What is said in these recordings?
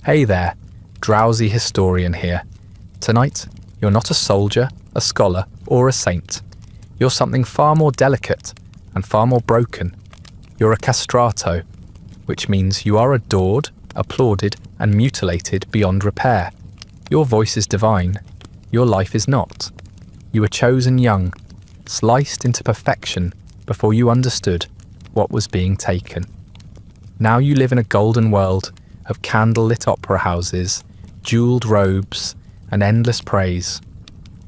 Hey there, drowsy historian here. Tonight, you're not a soldier, a scholar, or a saint. You're something far more delicate and far more broken. You're a castrato, which means you are adored, applauded, and mutilated beyond repair. Your voice is divine. Your life is not. You were chosen young, sliced into perfection before you understood what was being taken. Now you live in a golden world of candle-lit opera houses, jewelled robes, and endless praise.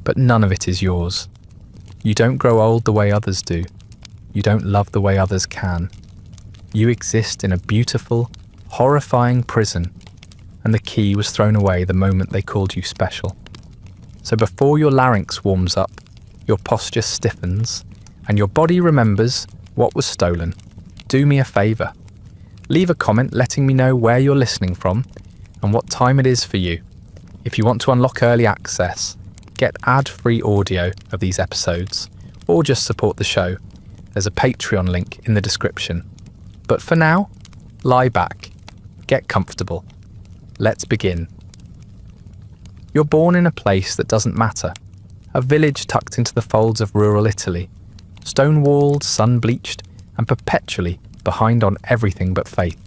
But none of it is yours. You don't grow old the way others do. You don't love the way others can. You exist in a beautiful, horrifying prison, and the key was thrown away the moment they called you special. So before your larynx warms up, your posture stiffens, and your body remembers what was stolen, do me a favour. Leave a comment letting me know where you're listening from and what time it is for you. If you want to unlock early access, get ad-free audio of these episodes, or just support the show, there's a Patreon link in the description. But for now, lie back, get comfortable. Let's begin. You're born in a place that doesn't matter, a village tucked into the folds of rural Italy, stone-walled, sun-bleached, and perpetually behind on everything but faith.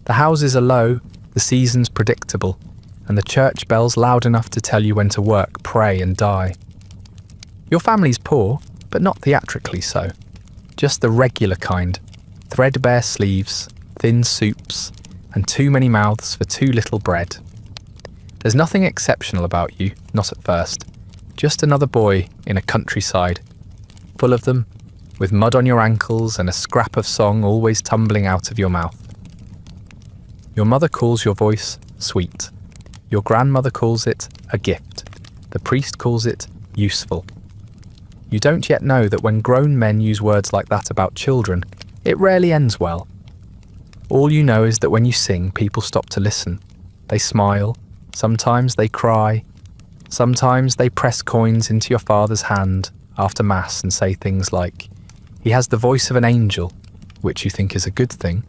The houses are low, the seasons predictable, and the church bells loud enough to tell you when to work, pray, and die. Your family's poor, but not theatrically so. Just the regular kind, threadbare sleeves, thin soups, and too many mouths for too little bread. There's nothing exceptional about you, not at first. Just another boy in a countryside, full of them, with mud on your ankles and a scrap of song always tumbling out of your mouth. Your mother calls your voice sweet. Your grandmother calls it a gift. The priest calls it useful. You don't yet know that when grown men use words like that about children, it rarely ends well. All you know is that when you sing, people stop to listen. They smile. Sometimes they cry. Sometimes they press coins into your father's hand after Mass and say things like, "He has the voice of an angel," which you think is a good thing,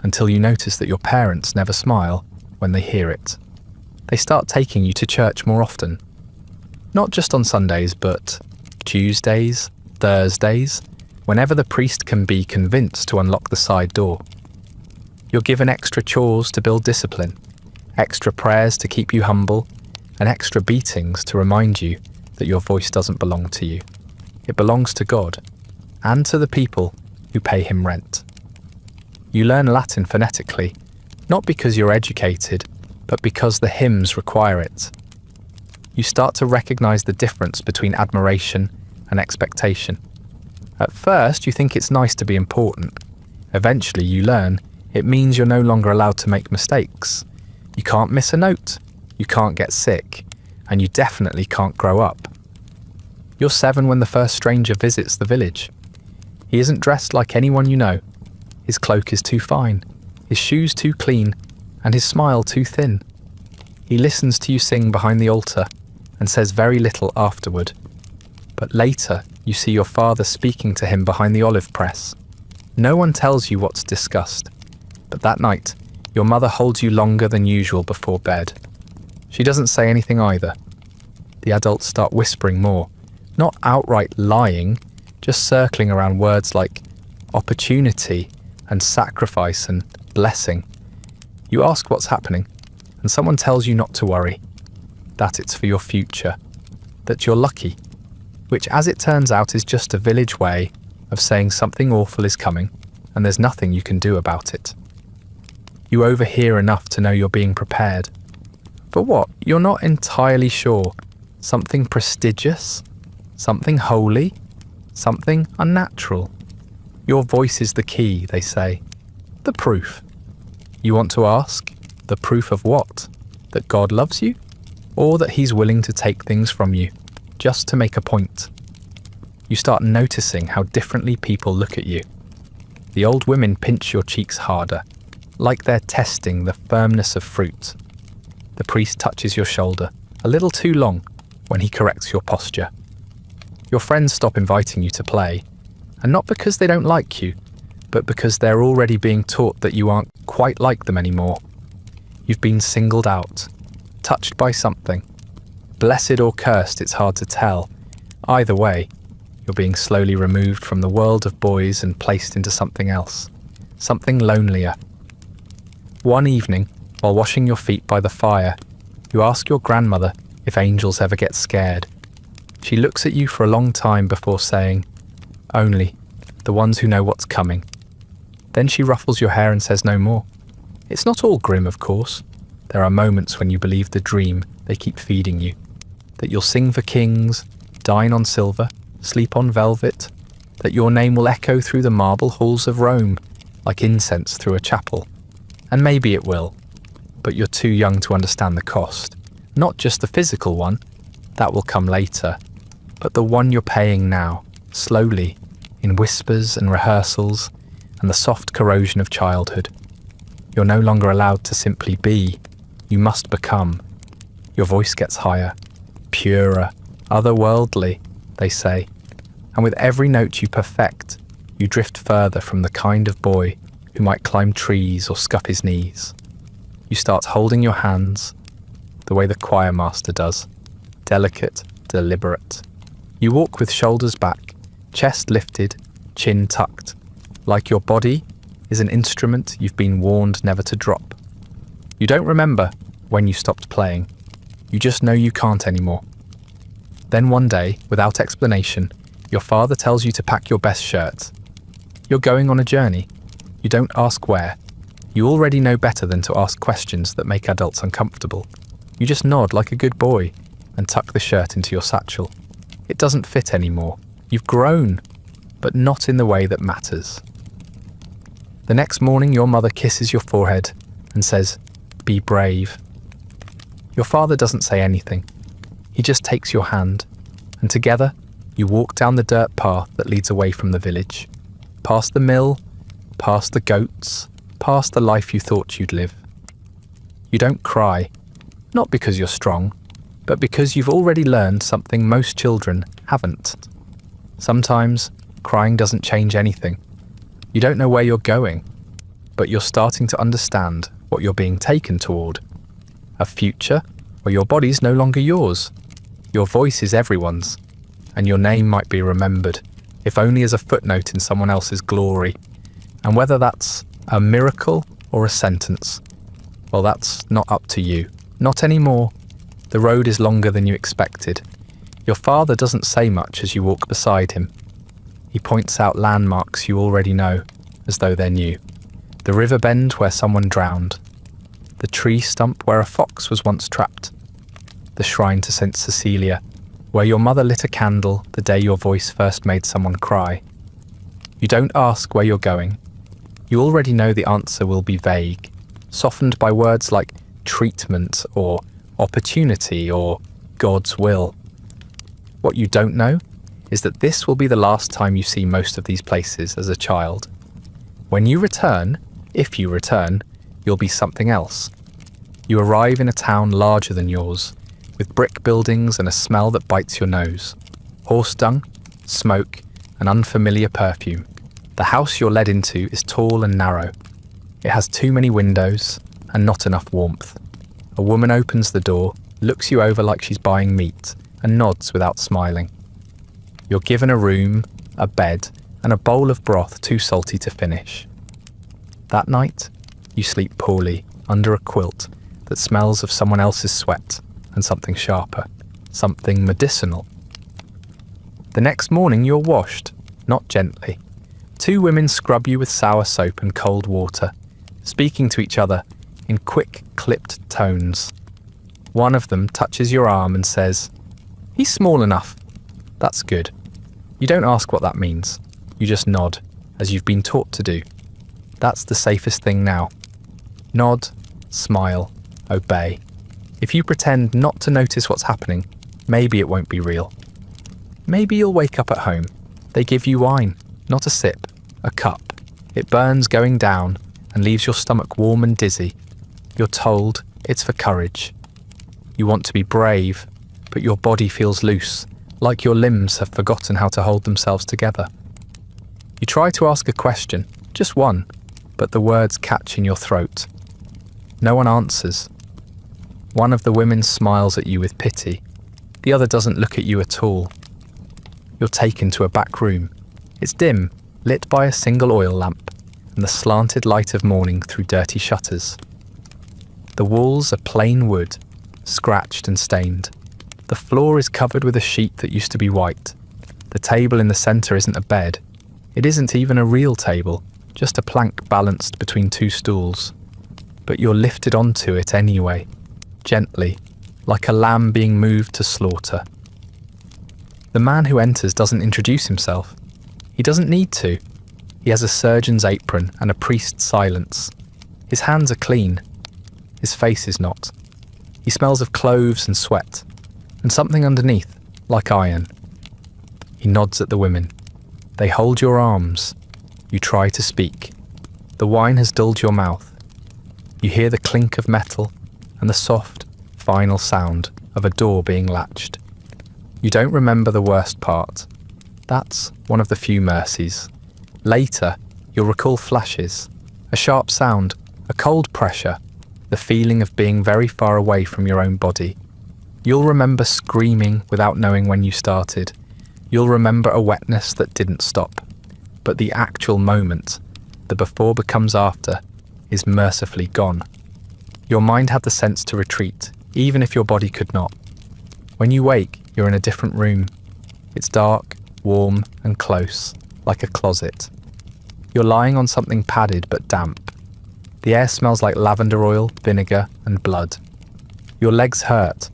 until you notice that your parents never smile when they hear it. They start taking you to church more often. Not just on Sundays, but Tuesdays, Thursdays, whenever the priest can be convinced to unlock the side door. You're given extra chores to build discipline, extra prayers to keep you humble, and extra beatings to remind you that your voice doesn't belong to you. It belongs to God, and to the people who pay him rent. You learn Latin phonetically, not because you're educated, but because the hymns require it. You start to recognize the difference between admiration and expectation. At first, you think it's nice to be important. Eventually, you learn it means you're no longer allowed to make mistakes. You can't miss a note, you can't get sick, and you definitely can't grow up. You're 7 when the first stranger visits the village. He isn't dressed like anyone you know. His cloak is too fine, his shoes too clean, and his smile too thin. He listens to you sing behind the altar and says very little afterward. But later, you see your father speaking to him behind the olive press. No one tells you what's discussed, but that night, your mother holds you longer than usual before bed. She doesn't say anything either. The adults start whispering more, not outright lying, just circling around words like opportunity and sacrifice and blessing. You ask what's happening, and someone tells you not to worry, that it's for your future, that you're lucky, which as it turns out is just a village way of saying something awful is coming and there's nothing you can do about it. You overhear enough to know you're being prepared. But what? You're not entirely sure. Something prestigious? Something holy? Something unnatural? Your voice is the key, they say. The proof. You want to ask? The proof of what? That God loves you? Or that he's willing to take things from you, just to make a point? You start noticing how differently people look at you. The old women pinch your cheeks harder, like they're testing the firmness of fruit. The priest touches your shoulder, a little too long, when he corrects your posture. Your friends stop inviting you to play, and not because they don't like you, but because they're already being taught that you aren't quite like them anymore. You've been singled out, touched by something. Blessed or cursed, it's hard to tell. Either way, you're being slowly removed from the world of boys and placed into something else, something lonelier. One evening, while washing your feet by the fire, you ask your grandmother if angels ever get scared. She looks at you for a long time before saying, "Only the ones who know what's coming." Then she ruffles your hair and says no more. It's not all grim, of course. There are moments when you believe the dream they keep feeding you, that you'll sing for kings, dine on silver, sleep on velvet, that your name will echo through the marble halls of Rome, like incense through a chapel. And maybe it will, but you're too young to understand the cost. Not just the physical one, that will come later, but the one you're paying now, slowly, in whispers and rehearsals, and the soft corrosion of childhood. You're no longer allowed to simply be, you must become. Your voice gets higher, purer, otherworldly, they say, and with every note you perfect, you drift further from the kind of boy who might climb trees or scuff his knees. You start holding your hands the way the choir master does, delicate, deliberate. You walk with shoulders back, chest lifted, chin tucked, like your body is an instrument you've been warned never to drop. You don't remember when you stopped playing. You just know you can't anymore. Then one day, without explanation, your father tells you to pack your best shirt. You're going on a journey. You don't ask where. You already know better than to ask questions that make adults uncomfortable. You just nod like a good boy and tuck the shirt into your satchel. It doesn't fit anymore. You've grown, but not in the way that matters. The next morning, your mother kisses your forehead and says, "Be brave." Your father doesn't say anything. He just takes your hand, and together you walk down the dirt path that leads away from the village, past the mill, past the goats, past the life you thought you'd live. You don't cry, not because you're strong, but because you've already learned something most children haven't. Sometimes crying doesn't change anything. You don't know where you're going, but you're starting to understand what you're being taken toward. A future where your body's no longer yours. Your voice is everyone's, and your name might be remembered, if only as a footnote in someone else's glory. And whether that's a miracle or a sentence, well, that's not up to you. Not anymore. The road is longer than you expected. Your father doesn't say much as you walk beside him. He points out landmarks you already know, as though they're new. The river bend where someone drowned. The tree stump where a fox was once trapped. The shrine to St. Cecilia, where your mother lit a candle the day your voice first made someone cry. You don't ask where you're going. You already know the answer will be vague, softened by words like treatment or opportunity or God's will. What you don't know is that this will be the last time you see most of these places as a child. When you return, if you return, you'll be something else. You arrive in a town larger than yours, with brick buildings and a smell that bites your nose. Horse dung, smoke, and unfamiliar perfume. The house you're led into is tall and narrow. It has too many windows and not enough warmth. A woman opens the door, looks you over like she's buying meat, and nods without smiling. You're given a room, a bed, and a bowl of broth too salty to finish. That night, you sleep poorly under a quilt that smells of someone else's sweat and something sharper, something medicinal. The next morning you're washed, not gently. Two women scrub you with sour soap and cold water, speaking to each other in quick, clipped tones. One of them touches your arm and says, "He's small enough." That's good. You don't ask what that means. You just nod, as you've been taught to do. That's the safest thing now. Nod, smile, obey. If you pretend not to notice what's happening, maybe it won't be real. Maybe you'll wake up at home. They give you wine, not a sip, a cup. It burns going down and leaves your stomach warm and dizzy. You're told it's for courage. You want to be brave, but your body feels loose, like your limbs have forgotten how to hold themselves together. You try to ask a question, just one, but the words catch in your throat. No one answers. One of the women smiles at you with pity. The other doesn't look at you at all. You're taken to a back room. It's dim, lit by a single oil lamp and the slanted light of morning through dirty shutters. The walls are plain wood, scratched and stained. The floor is covered with a sheet that used to be white. The table in the centre isn't a bed. It isn't even a real table, just a plank balanced between two stools. But you're lifted onto it anyway, gently, like a lamb being moved to slaughter. The man who enters doesn't introduce himself. He doesn't need to. He has a surgeon's apron and a priest's silence. His hands are clean. His face is not. He smells of cloves and sweat, and something underneath, like iron. He nods at the women. They hold your arms. You try to speak. The wine has dulled your mouth. You hear the clink of metal and the soft, final sound of a door being latched. You don't remember the worst part. That's one of the few mercies. Later, you'll recall flashes, a sharp sound, a cold pressure, the feeling of being very far away from your own body. You'll remember screaming without knowing when you started. You'll remember a wetness that didn't stop. But the actual moment, the before becomes after, is mercifully gone. Your mind had the sense to retreat, even if your body could not. When you wake, you're in a different room. It's dark, warm, and close, like a closet. You're lying on something padded but damp. The air smells like lavender oil, vinegar, and blood. Your legs hurt.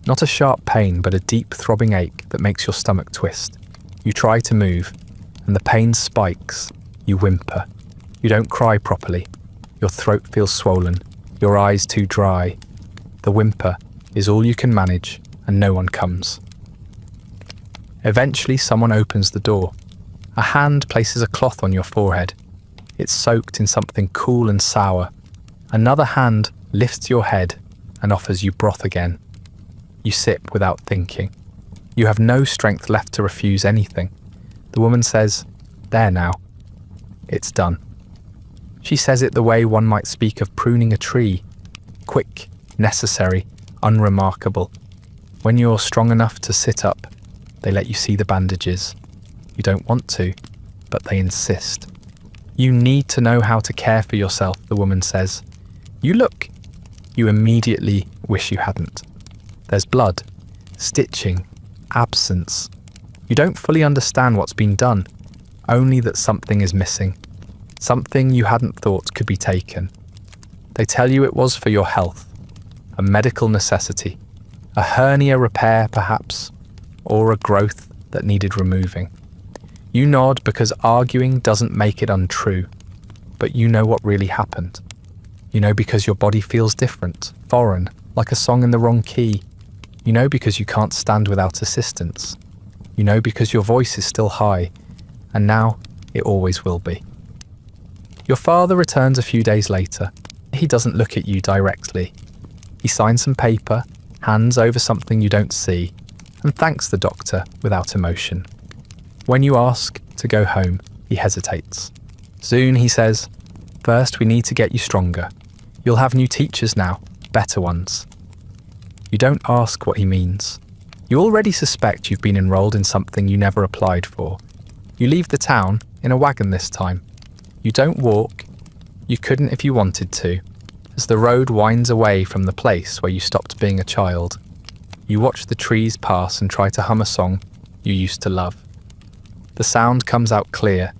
Not a sharp pain, but a deep throbbing ache that makes your stomach twist. You try to move, and the pain spikes. You whimper. You don't cry properly. Your throat feels swollen, your eyes too dry. The whimper is all you can manage, and no one comes. Eventually, someone opens the door. A hand places a cloth on your forehead. It's soaked in something cool and sour. Another hand lifts your head and offers you broth again. You sip without thinking. You have no strength left to refuse anything. The woman says, "There now. It's done." She says it the way one might speak of pruning a tree. Quick, necessary, unremarkable. When you're strong enough to sit up, they let you see the bandages. You don't want to, but they insist. You need to know how to care for yourself, the woman says. You look. You immediately wish you hadn't. There's blood, stitching, absence. You don't fully understand what's been done, only that something is missing. Something you hadn't thought could be taken. They tell you it was for your health, a medical necessity, a hernia repair perhaps, or a growth that needed removing. You nod because arguing doesn't make it untrue, but you know what really happened. You know because your body feels different, foreign, like a song in the wrong key. You know because you can't stand without assistance. You know because your voice is still high, and now it always will be. Your father returns a few days later. He doesn't look at you directly. He signs some paper, hands over something you don't see, and thanks the doctor without emotion. When you ask to go home, he hesitates. Soon, he says, "First we need to get you stronger. You'll have new teachers now, better ones." You don't ask what he means. You already suspect you've been enrolled in something you never applied for. You leave the town in a wagon this time. You don't walk. You couldn't if you wanted to. As the road winds away from the place where you stopped being a child, you watch the trees pass and try to hum a song you used to love. The sound comes out clear,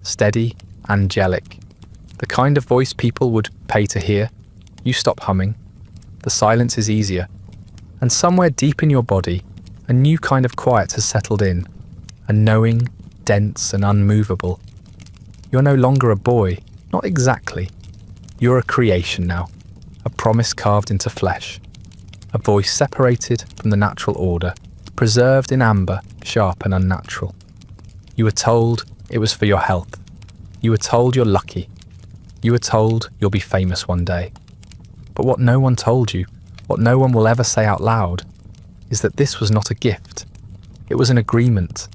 steady, angelic. The kind of voice people would pay to hear. You stop humming. The silence is easier. And somewhere deep in your body, a new kind of quiet has settled in, a knowing, dense and unmovable. You're no longer a boy, not exactly. You're a creation now, a promise carved into flesh, a voice separated from the natural order, preserved in amber, sharp and unnatural. You were told it was for your health. You were told you're lucky. You were told you'll be famous one day. But what no one told you, what no one will ever say out loud, is that this was not a gift. It was an agreement,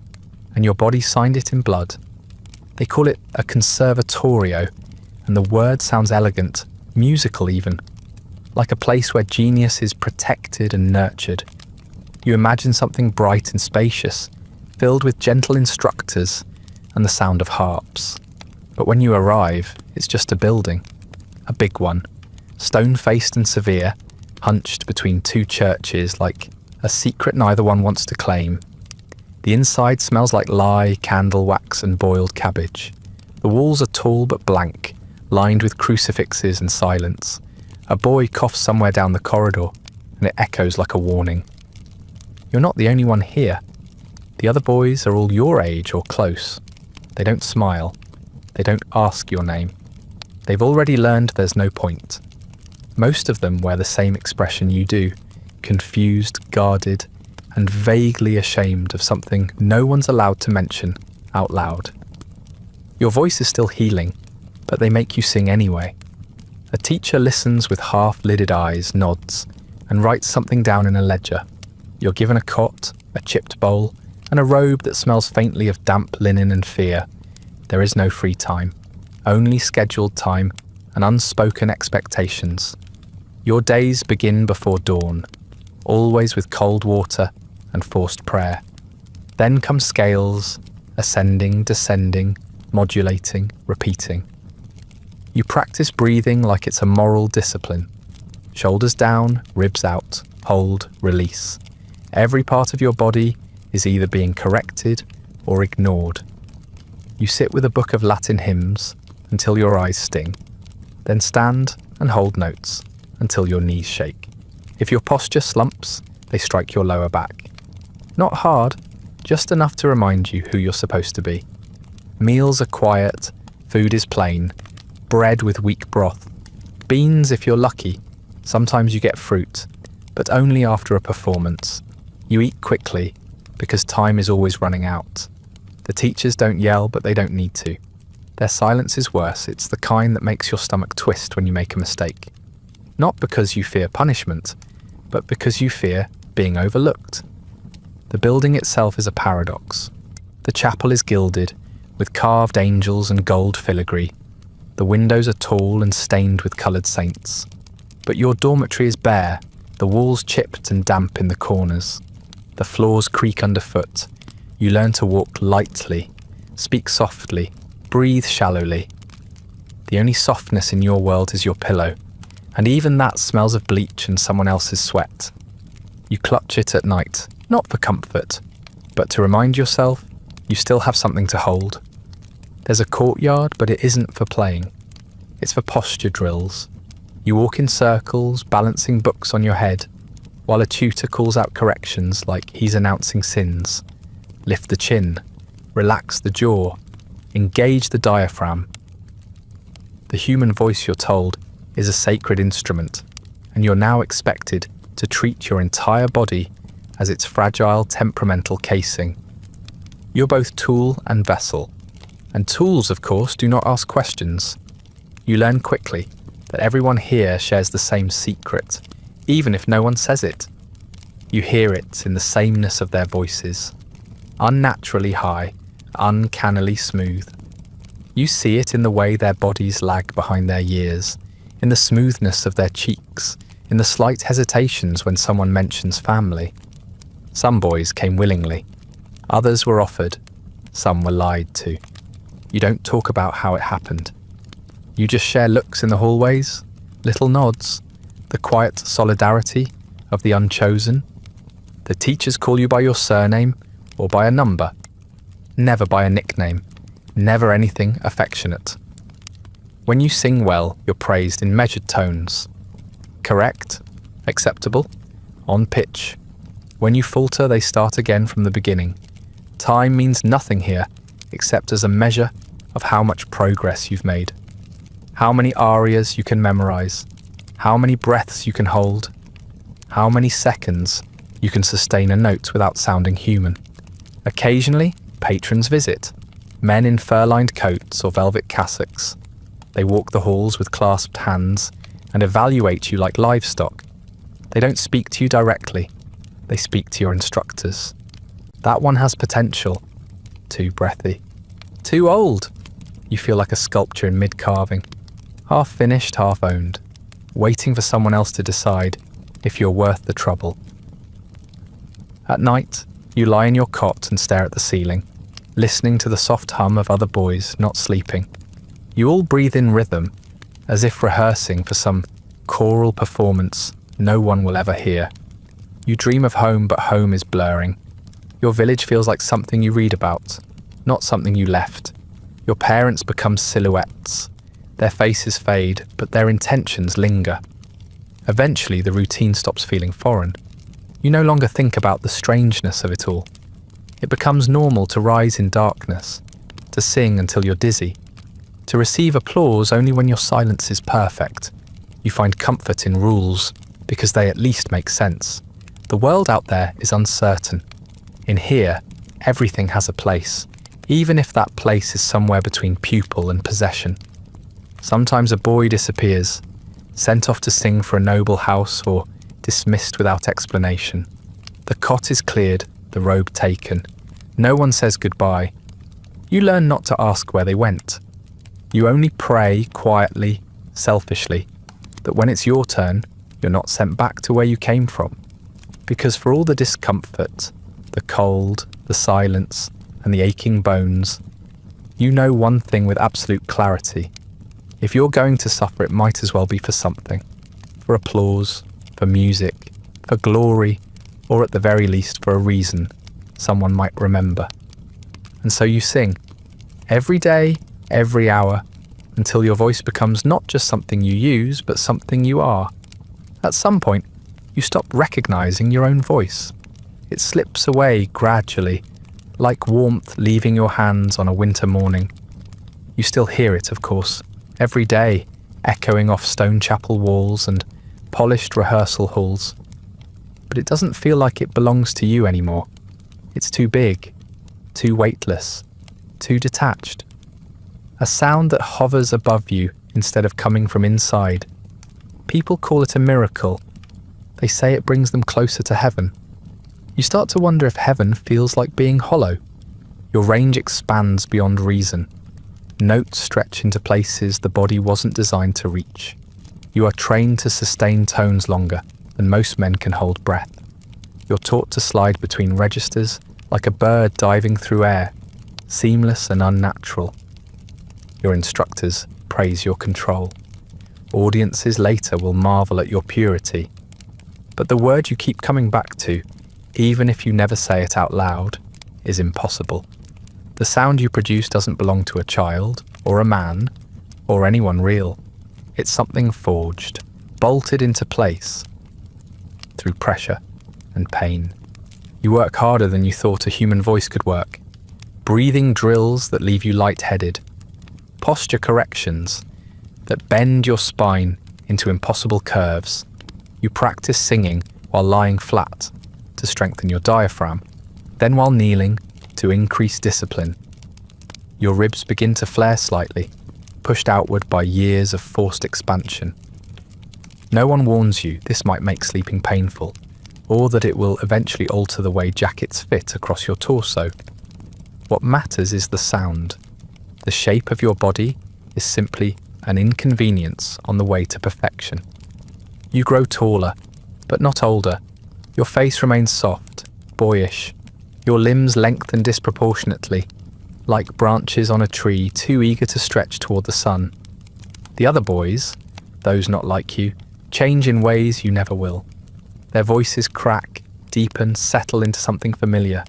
and your body signed it in blood. They call it a conservatorio, and the word sounds elegant, musical even. like a place where genius is protected and nurtured. You imagine something bright and spacious, filled with gentle instructors and the sound of harps. But when you arrive, it's just a building, a big one, stone-faced and severe, hunched between two churches like a secret neither one wants to claim. The inside smells like lye, candle wax and boiled cabbage. The walls are tall but blank, lined with crucifixes and silence. A boy coughs somewhere down the corridor, and it echoes like a warning. You're not the only one here. The other boys are all your age or close. They don't smile. They don't ask your name. They've already learned there's no point. Most of them wear the same expression you do, confused, guarded, and vaguely ashamed of something no one's allowed to mention out loud. Your voice is still healing, but they make you sing anyway. A teacher listens with half-lidded eyes, nods, and writes something down in a ledger. You're given a cot, a chipped bowl, and a robe that smells faintly of damp linen and fear. There is no free time, only scheduled time and unspoken expectations. Your days begin before dawn, always with cold water and forced prayer. Then come scales, ascending, descending, modulating, repeating. You practice breathing like it's a moral discipline. Shoulders down, ribs out, hold, release. Every part of your body is either being corrected or ignored. You sit with a book of Latin hymns until your eyes sting. Then stand and hold notes until your knees shake. If your posture slumps, they strike your lower back. Not hard, just enough to remind you who you're supposed to be. Meals are quiet, food is plain, bread with weak broth. Beans if you're lucky, sometimes you get fruit, but only after a performance. You eat quickly, because time is always running out. The teachers don't yell, but they don't need to. Their silence is worse, it's the kind that makes your stomach twist when you make a mistake. Not because you fear punishment, but because you fear being overlooked. The building itself is a paradox. The chapel is gilded, with carved angels and gold filigree. The windows are tall and stained with coloured saints. But your dormitory is bare, the walls chipped and damp in the corners. The floors creak underfoot. You learn to walk lightly, speak softly, breathe shallowly. The only softness in your world is your pillow, and even that smells of bleach and someone else's sweat. You clutch it at night, not for comfort, but to remind yourself you still have something to hold. There's a courtyard, but it isn't for playing. It's for posture drills. You walk in circles, balancing books on your head, while a tutor calls out corrections like he's announcing sins. Lift the chin, relax the jaw, engage the diaphragm. The human voice, you're told, is a sacred instrument, and you're now expected to treat your entire body as its fragile, temperamental casing. You're both tool and vessel, and tools, of course, do not ask questions. You learn quickly that everyone here shares the same secret, even if no one says it. You hear it in the sameness of their voices, unnaturally high, uncannily smooth. You see it in the way their bodies lag behind their years, in the smoothness of their cheeks, in the slight hesitations when someone mentions family. Some boys came willingly, others were offered, some were lied to. You don't talk about how it happened. You just share looks in the hallways, little nods, the quiet solidarity of the unchosen. The teachers call you by your surname or by a number, never by a nickname, never anything affectionate. When you sing well, you're praised in measured tones. Correct, acceptable, on pitch. When you falter, they start again from the beginning. Time means nothing here, except as a measure of how much progress you've made. How many arias you can memorize, how many breaths you can hold, how many seconds you can sustain a note without sounding human. Occasionally, patrons visit, men in fur-lined coats or velvet cassocks. They walk the halls with clasped hands and evaluate you like livestock. They don't speak to you directly, they speak to your instructors. That one has potential. Too breathy. Too old. You feel like a sculpture in mid-carving. Half finished, half owned. waiting for someone else to decide if you're worth the trouble. At night, you lie in your cot and stare at the ceiling, listening to the soft hum of other boys not sleeping. You all breathe in rhythm, as if rehearsing for some choral performance no one will ever hear. You dream of home, but home is blurring. Your village feels like something you read about, not something you left. Your parents become silhouettes. Their faces fade, but their intentions linger. Eventually, the routine stops feeling foreign. You no longer think about the strangeness of it all. It becomes normal to rise in darkness, to sing until you're dizzy, to receive applause only when your silence is perfect. You find comfort in rules, because they at least make sense. The world out there is uncertain. In here, everything has a place, even if that place is somewhere between pupil and possession. Sometimes a boy disappears, sent off to sing for a noble house or dismissed without explanation. The cot is cleared, the robe taken. No one says goodbye. You learn not to ask where they went. You only pray quietly, selfishly, that when it's your turn, you're not sent back to where you came from. Because for all the discomfort, the cold, the silence, and the aching bones, you know one thing with absolute clarity. If you're going to suffer, it might as well be for something. For applause, for music, for glory, or at the very least for a reason someone might remember. And so you sing, every day, every hour, until your voice becomes not just something you use, but something you are. At some point, you stop recognizing your own voice. It slips away gradually, like warmth leaving your hands on a winter morning. You still hear it, of course, every day, echoing off stone chapel walls and polished rehearsal halls. But it doesn't feel like it belongs to you anymore. It's too big, too weightless, too detached. A sound that hovers above you instead of coming from inside. People call it a miracle. They say it brings them closer to heaven. You start to wonder if heaven feels like being hollow. Your range expands beyond reason. Notes stretch into places the body wasn't designed to reach. You are trained to sustain tones longer than most men can hold breath. You're taught to slide between registers like a bird diving through air, seamless and unnatural. Your instructors praise your control. Audiences later will marvel at your purity. But the word you keep coming back to, even if you never say it out loud, is impossible. The sound you produce doesn't belong to a child, or a man, or anyone real. It's something forged, bolted into place, through pressure and pain. You work harder than you thought a human voice could work. Breathing drills that leave you lightheaded. Posture corrections that bend your spine into impossible curves. You practice singing while lying flat to strengthen your diaphragm, then while kneeling to increase discipline. Your ribs begin to flare slightly, pushed outward by years of forced expansion. No one warns you this might make sleeping painful, or that it will eventually alter the way jackets fit across your torso. What matters is the sound. The shape of your body is simply an inconvenience on the way to perfection. You grow taller, but not older. Your face remains soft, boyish. Your limbs lengthen disproportionately, like branches on a tree too eager to stretch toward the sun. The other boys, those not like you, change in ways you never will. Their voices crack, deepen, settle into something familiar.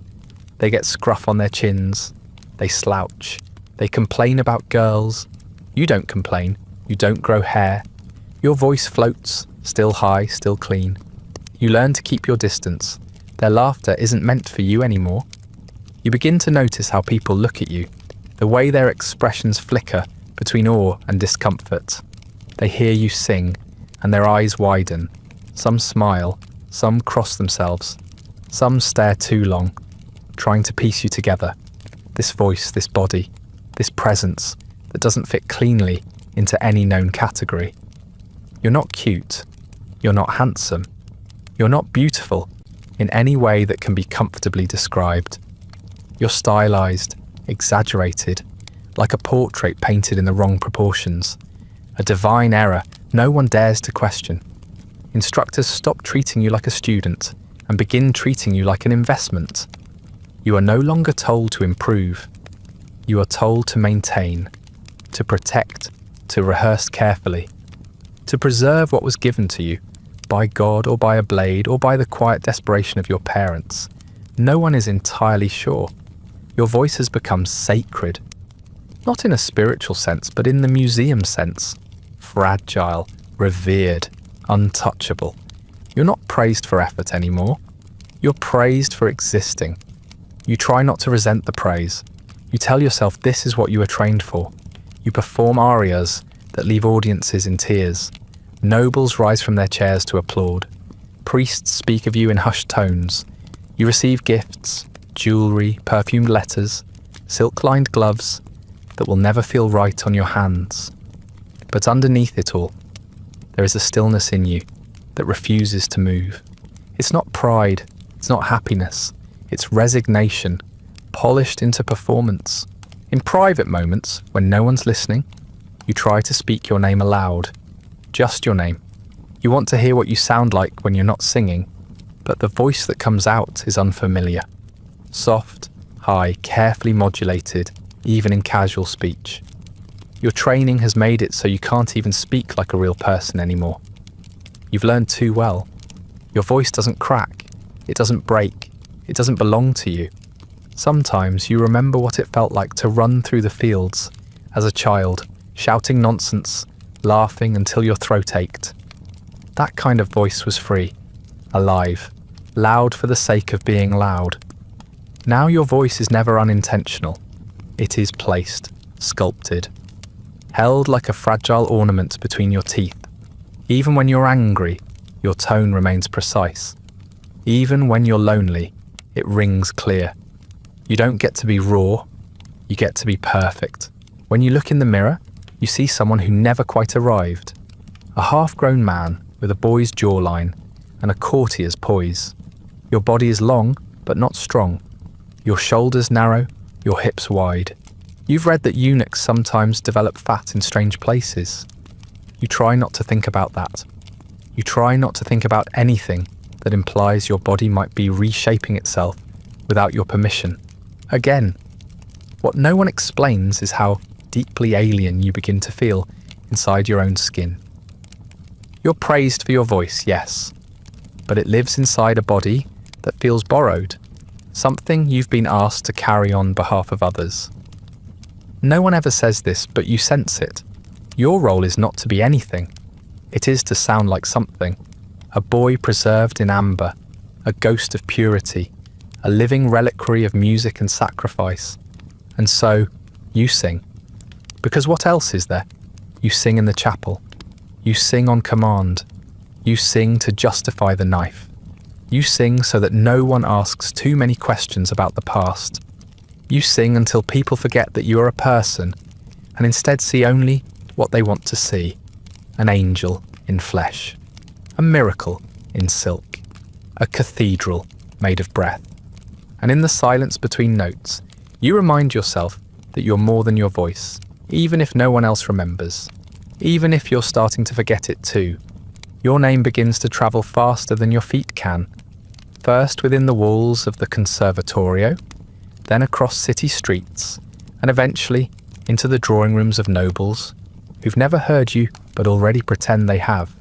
They get scruff on their chins. They slouch. They complain about girls. You don't complain. You don't grow hair. Your voice floats, still high, still clean. You learn to keep your distance. Their laughter isn't meant for you anymore. You begin to notice how people look at you, the way their expressions flicker between awe and discomfort. They hear you sing, and their eyes widen. Some smile, some cross themselves, some stare too long, trying to piece you together. This voice, this body, this presence that doesn't fit cleanly into any known category. You're not cute. You're not handsome. You're not beautiful in any way that can be comfortably described. You're stylized, exaggerated, like a portrait painted in the wrong proportions, a divine error No one dares to question. Instructors stop treating you like a student and begin treating you like an investment. You are no longer told to improve. You are told to maintain, to protect, to rehearse carefully, to preserve what was given to you, by God or by a blade or by the quiet desperation of your parents. No one is entirely sure. Your voice has become sacred. Not in a spiritual sense, but in the museum sense. Fragile, revered, untouchable. You're not praised for effort anymore. You're praised for existing. You try not to resent the praise. You tell yourself this is what you were trained for. You perform arias that leave audiences in tears. Nobles rise from their chairs to applaud. Priests speak of you in hushed tones. You receive gifts, jewellery, perfumed letters, silk-lined gloves that will never feel right on your hands. But underneath it all, there is a stillness in you that refuses to move. It's not pride, it's not happiness, it's resignation, polished into performance. In private moments, when no one's listening, you try to speak your name aloud. Just your name. You want to hear what you sound like when you're not singing, but the voice that comes out is unfamiliar. Soft, high, carefully modulated, even in casual speech. Your training has made it so you can't even speak like a real person anymore. You've learned too well. Your voice doesn't crack, it doesn't break, it doesn't belong to you. Sometimes you remember what it felt like to run through the fields as a child, shouting nonsense, laughing until your throat ached. That kind of voice was free, alive, loud for the sake of being loud. Now your voice is never unintentional. It is placed, sculpted, held like a fragile ornament between your teeth. Even when you're angry, your tone remains precise. Even when you're lonely, it rings clear. You don't get to be raw, you get to be perfect. When you look in the mirror, you see someone who never quite arrived. A half-grown man with a boy's jawline and a courtier's poise. Your body is long, but not strong. Your shoulders narrow, your hips wide. You've read that eunuchs sometimes develop fat in strange places. You try not to think about that. You try not to think about anything that implies your body might be reshaping itself without your permission. Again, what no one explains is how deeply alien you begin to feel inside your own skin. You're praised for your voice, yes, but it lives inside a body that feels borrowed, something you've been asked to carry on behalf of others. No one ever says this, but you sense it. Your role is not to be anything. It is to sound like something. A boy preserved in amber, a ghost of purity, a living reliquary of music and sacrifice. And so, you sing. Because what else is there? You sing in the chapel. You sing on command. You sing to justify the knife. You sing so that no one asks too many questions about the past. You sing until people forget that you are a person and instead see only what they want to see. An angel in flesh. A miracle in silk. A cathedral made of breath. And in the silence between notes, you remind yourself that you're more than your voice, even if no one else remembers. Even if you're starting to forget it too. Your name begins to travel faster than your feet can. First within the walls of the conservatorio, then across city streets, and eventually into the drawing rooms of nobles who've never heard you but already pretend they have.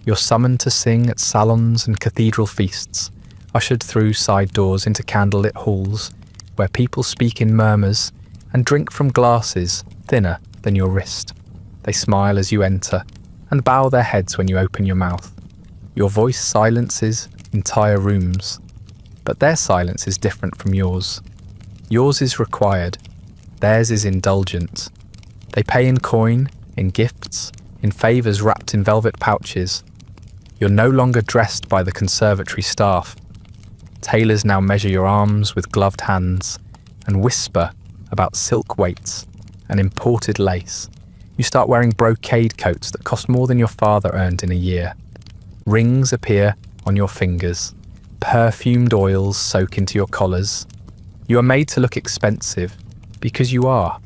You're summoned to sing at salons and cathedral feasts, ushered through side doors into candlelit halls where people speak in murmurs and drink from glasses thinner than your wrist. They smile as you enter and bow their heads when you open your mouth. Your voice silences entire rooms, but their silence is different from yours. Yours is required, theirs is indulgent. They pay in coin, in gifts, in favours wrapped in velvet pouches. You're no longer dressed by the conservatory staff. Tailors now measure your arms with gloved hands and whisper about silk weights and imported lace. You start wearing brocade coats that cost more than your father earned in a year. Rings appear on your fingers. Perfumed oils soak into your collars. You are made to look expensive because you are.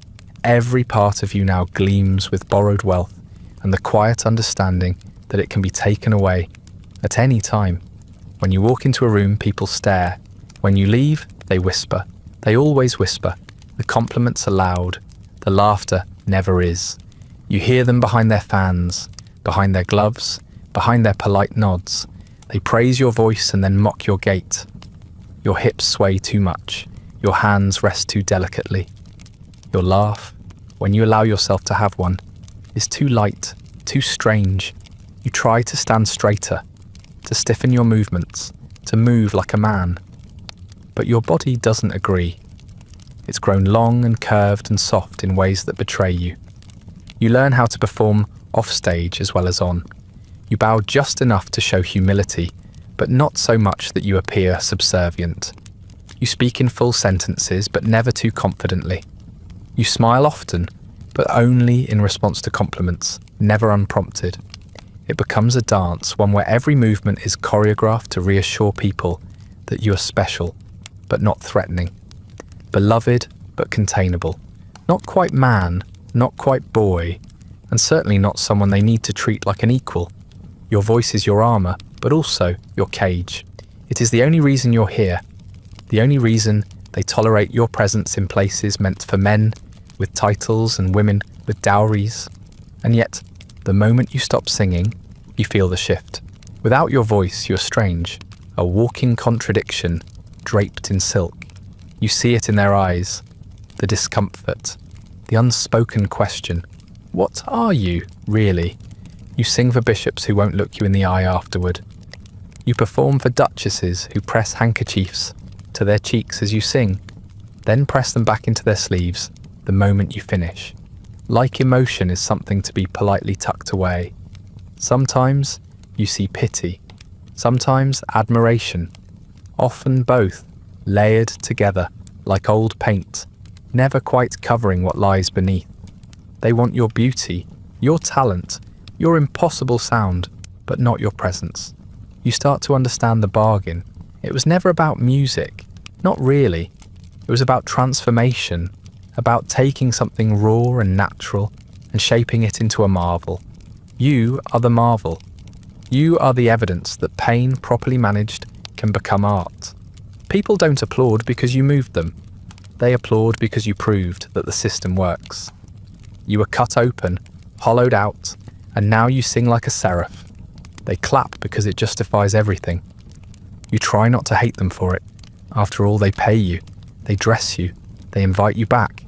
Every part of you now gleams with borrowed wealth, and the quiet understanding that it can be taken away at any time. When you walk into a room, people stare. When you leave, they whisper. They always whisper. The compliments are loud. The laughter never is. You hear them behind their fans, behind their gloves, behind their polite nods. They praise your voice and then mock your gait. Your hips sway too much. Your hands rest too delicately. Your laugh, when you allow yourself to have one, is too light, too strange. You try to stand straighter, to stiffen your movements, to move like a man. But your body doesn't agree. It's grown long and curved and soft in ways that betray you. You learn how to perform off stage as well as on. You bow just enough to show humility, but not so much that you appear subservient. You speak in full sentences, but never too confidently. You smile often, but only in response to compliments, never unprompted. It becomes a dance, one where every movement is choreographed to reassure people that you are special, but not threatening. Beloved, but containable. Not quite man, not quite boy, and certainly not someone they need to treat like an equal. Your voice is your armor, but also your cage. It is the only reason you're here, the only reason they tolerate your presence in places meant for men with titles and women with dowries. And yet, the moment you stop singing, you feel the shift. Without your voice, you're strange, a walking contradiction draped in silk. You see it in their eyes, the discomfort, the unspoken question. What are you, really? You sing for bishops who won't look you in the eye afterward. You perform for duchesses who press handkerchiefs to their cheeks as you sing, then press them back into their sleeves the moment you finish. Like emotion is something to be politely tucked away. Sometimes you see pity, sometimes admiration, often both, layered together like old paint, never quite covering what lies beneath. They want your beauty, your talent, your impossible sound, but not your presence. You start to understand the bargain. It was never about music, not really. It was about transformation, about taking something raw and natural and shaping it into a marvel. You are the marvel. You are the evidence that pain properly managed can become art. People don't applaud because you moved them. They applaud because you proved that the system works. You were cut open, hollowed out, and now you sing like a seraph. They clap because it justifies everything. You try not to hate them for it. After all, they pay you, they dress you, they invite you back.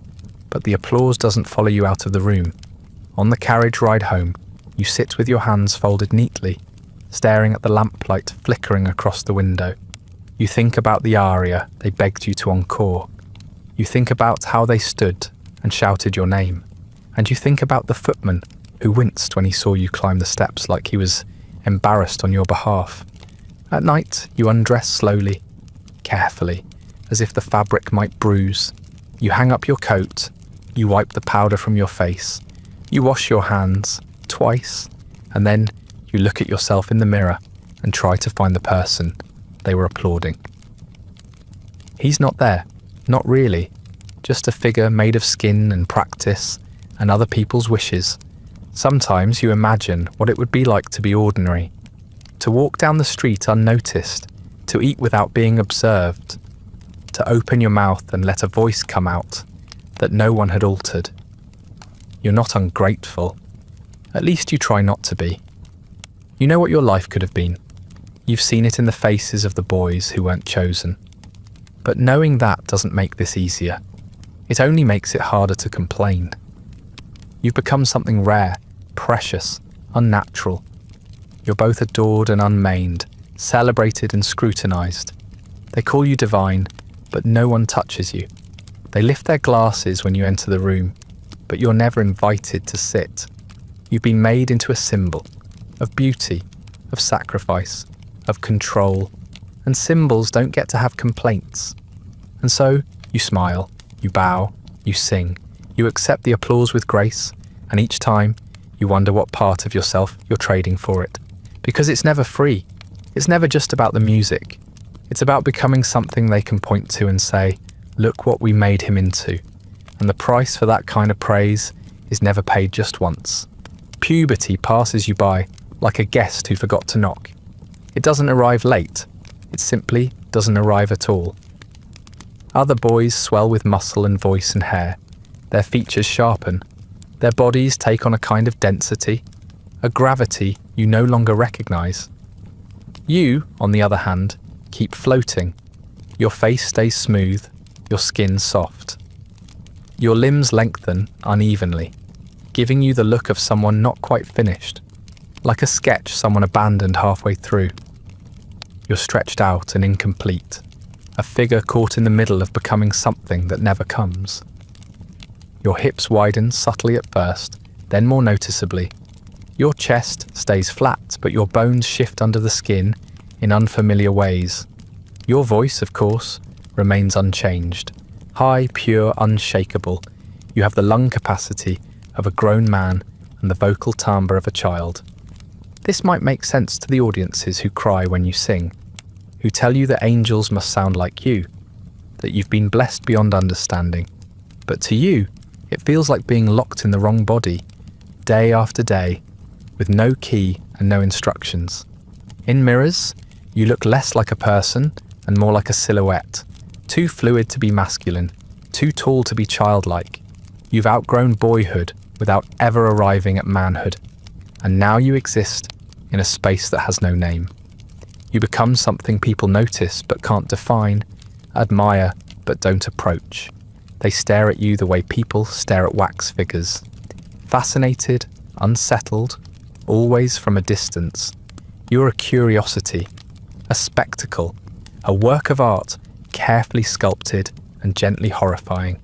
But the applause doesn't follow you out of the room. On the carriage ride home, you sit with your hands folded neatly, staring at the lamplight flickering across the window. You think about the aria they begged you to encore. You think about how they stood and shouted your name. And you think about the footman who winced when he saw you climb the steps like he was embarrassed on your behalf. At night, you undress slowly, carefully, as if the fabric might bruise. You hang up your coat, you wipe the powder from your face, you wash your hands twice, and then you look at yourself in the mirror and try to find the person they were applauding. He's not there, not really, just a figure made of skin and practice and other people's wishes. Sometimes you imagine what it would be like to be ordinary, to walk down the street unnoticed, to eat without being observed, to open your mouth and let a voice come out that no one had altered. You're not ungrateful. At least you try not to be. You know what your life could have been. You've seen it in the faces of the boys who weren't chosen. But knowing that doesn't make this easier. It only makes it harder to complain. You've become something rare, precious, unnatural. You're both adored and unmaimed, celebrated and scrutinized. They call you divine, but no one touches you. They lift their glasses when you enter the room, but you're never invited to sit. You've been made into a symbol of beauty, of sacrifice, of control, and symbols don't get to have complaints. And so you smile, you bow, you sing, you accept the applause with grace, and each time you wonder what part of yourself you're trading for it. Because it's never free. It's never just about the music. It's about becoming something they can point to and say, look what we made him into. And the price for that kind of praise is never paid just once. Puberty passes you by like a guest who forgot to knock. It doesn't arrive late, it simply doesn't arrive at all. Other boys swell with muscle and voice and hair. Their features sharpen. Their bodies take on a kind of density, a gravity you no longer recognize. You, on the other hand, keep floating. Your face stays smooth, your skin soft. Your limbs lengthen unevenly, giving you the look of someone not quite finished, like a sketch someone abandoned halfway through. You're stretched out and incomplete, a figure caught in the middle of becoming something that never comes. Your hips widen subtly at first, then more noticeably. Your chest stays flat, but your bones shift under the skin in unfamiliar ways. Your voice, of course, remains unchanged. High, pure, unshakable. You have the lung capacity of a grown man and the vocal timbre of a child. This might make sense to the audiences who cry when you sing, who tell you that angels must sound like you, that you've been blessed beyond understanding. But to you, it feels like being locked in the wrong body, day after day, with no key and no instructions. In mirrors, you look less like a person and more like a silhouette, too fluid to be masculine, too tall to be childlike. You've outgrown boyhood without ever arriving at manhood, and now you exist in a space that has no name. You become something people notice but can't define, admire but don't approach. They stare at you the way people stare at wax figures. Fascinated, unsettled, always from a distance. You're a curiosity, a spectacle, a work of art, carefully sculpted and gently horrifying.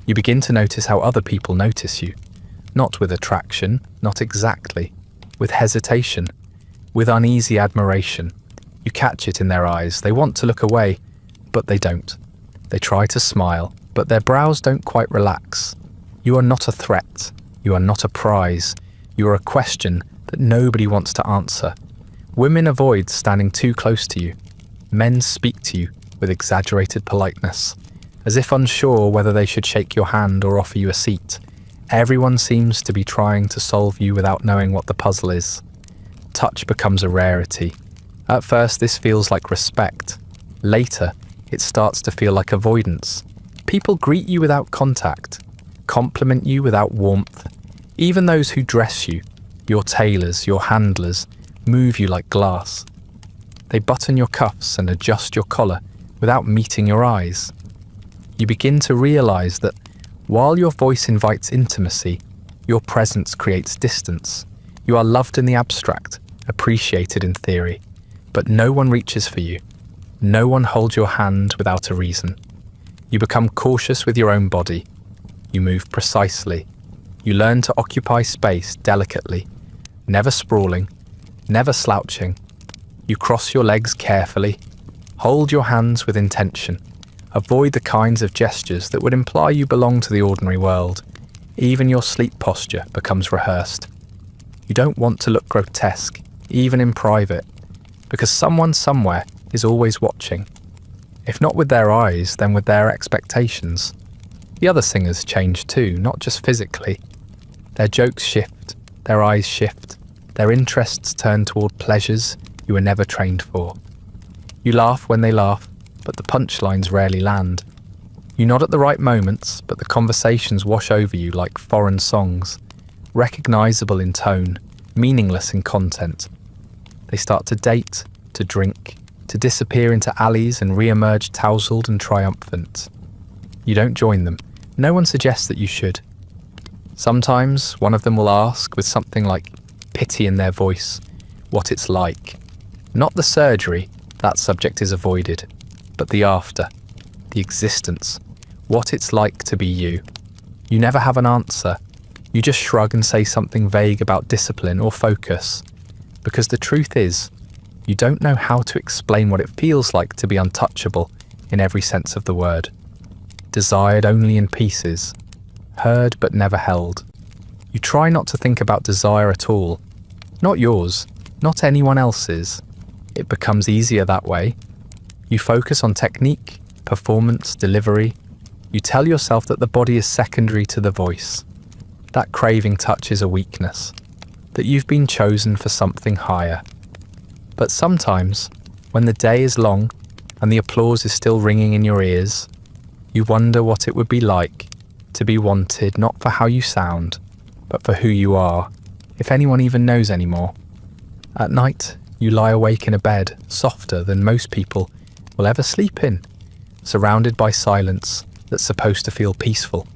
You begin to notice how other people notice you, not with attraction, not exactly, with hesitation, with uneasy admiration. You catch it in their eyes. They want to look away, but they don't. They try to smile, but their brows don't quite relax. You are not a threat. You are not a prize. You are a question that nobody wants to answer. Women avoid standing too close to you. Men speak to you with exaggerated politeness, as if unsure whether they should shake your hand or offer you a seat. Everyone seems to be trying to solve you without knowing what the puzzle is. Touch becomes a rarity. At first, this feels like respect. Later, it starts to feel like avoidance. People greet you without contact, compliment you without warmth. Even those who dress you, your tailors, your handlers, move you like glass. They button your cuffs and adjust your collar without meeting your eyes. You begin to realize that while your voice invites intimacy, your presence creates distance. You are loved in the abstract, appreciated in theory, but no one reaches for you. No one holds your hand without a reason. You become cautious with your own body. You move precisely. You learn to occupy space delicately, never sprawling, never slouching. You cross your legs carefully. Hold your hands with intention. Avoid the kinds of gestures that would imply you belong to the ordinary world. Even your sleep posture becomes rehearsed. You don't want to look grotesque, even in private, because someone somewhere is always watching. If not with their eyes, then with their expectations. The other singers change too, not just physically. Their jokes shift, their eyes shift, their interests turn toward pleasures you were never trained for. You laugh when they laugh, but the punchlines rarely land. You nod at the right moments, but the conversations wash over you like foreign songs, recognizable in tone, meaningless in content. They start to date, to drink, to disappear into alleys and re-emerge tousled and triumphant. You don't join them. No one suggests that you should. Sometimes one of them will ask, with something like pity in their voice, what it's like. Not the surgery, that subject is avoided, but the after, the existence, what it's like to be you. You never have an answer. You just shrug and say something vague about discipline or focus, because the truth is, you don't know how to explain what it feels like to be untouchable in every sense of the word. Desired only in pieces, heard but never held. You try not to think about desire at all. Not yours, not anyone else's. It becomes easier that way. You focus on technique, performance, delivery. You tell yourself that the body is secondary to the voice. That craving touch is a weakness. that you've been chosen for something higher. But sometimes, when the day is long and the applause is still ringing in your ears, you wonder what it would be like to be wanted not for how you sound, but for who you are, if anyone even knows anymore. At night, you lie awake in a bed softer than most people will ever sleep in, surrounded by silence that's supposed to feel peaceful.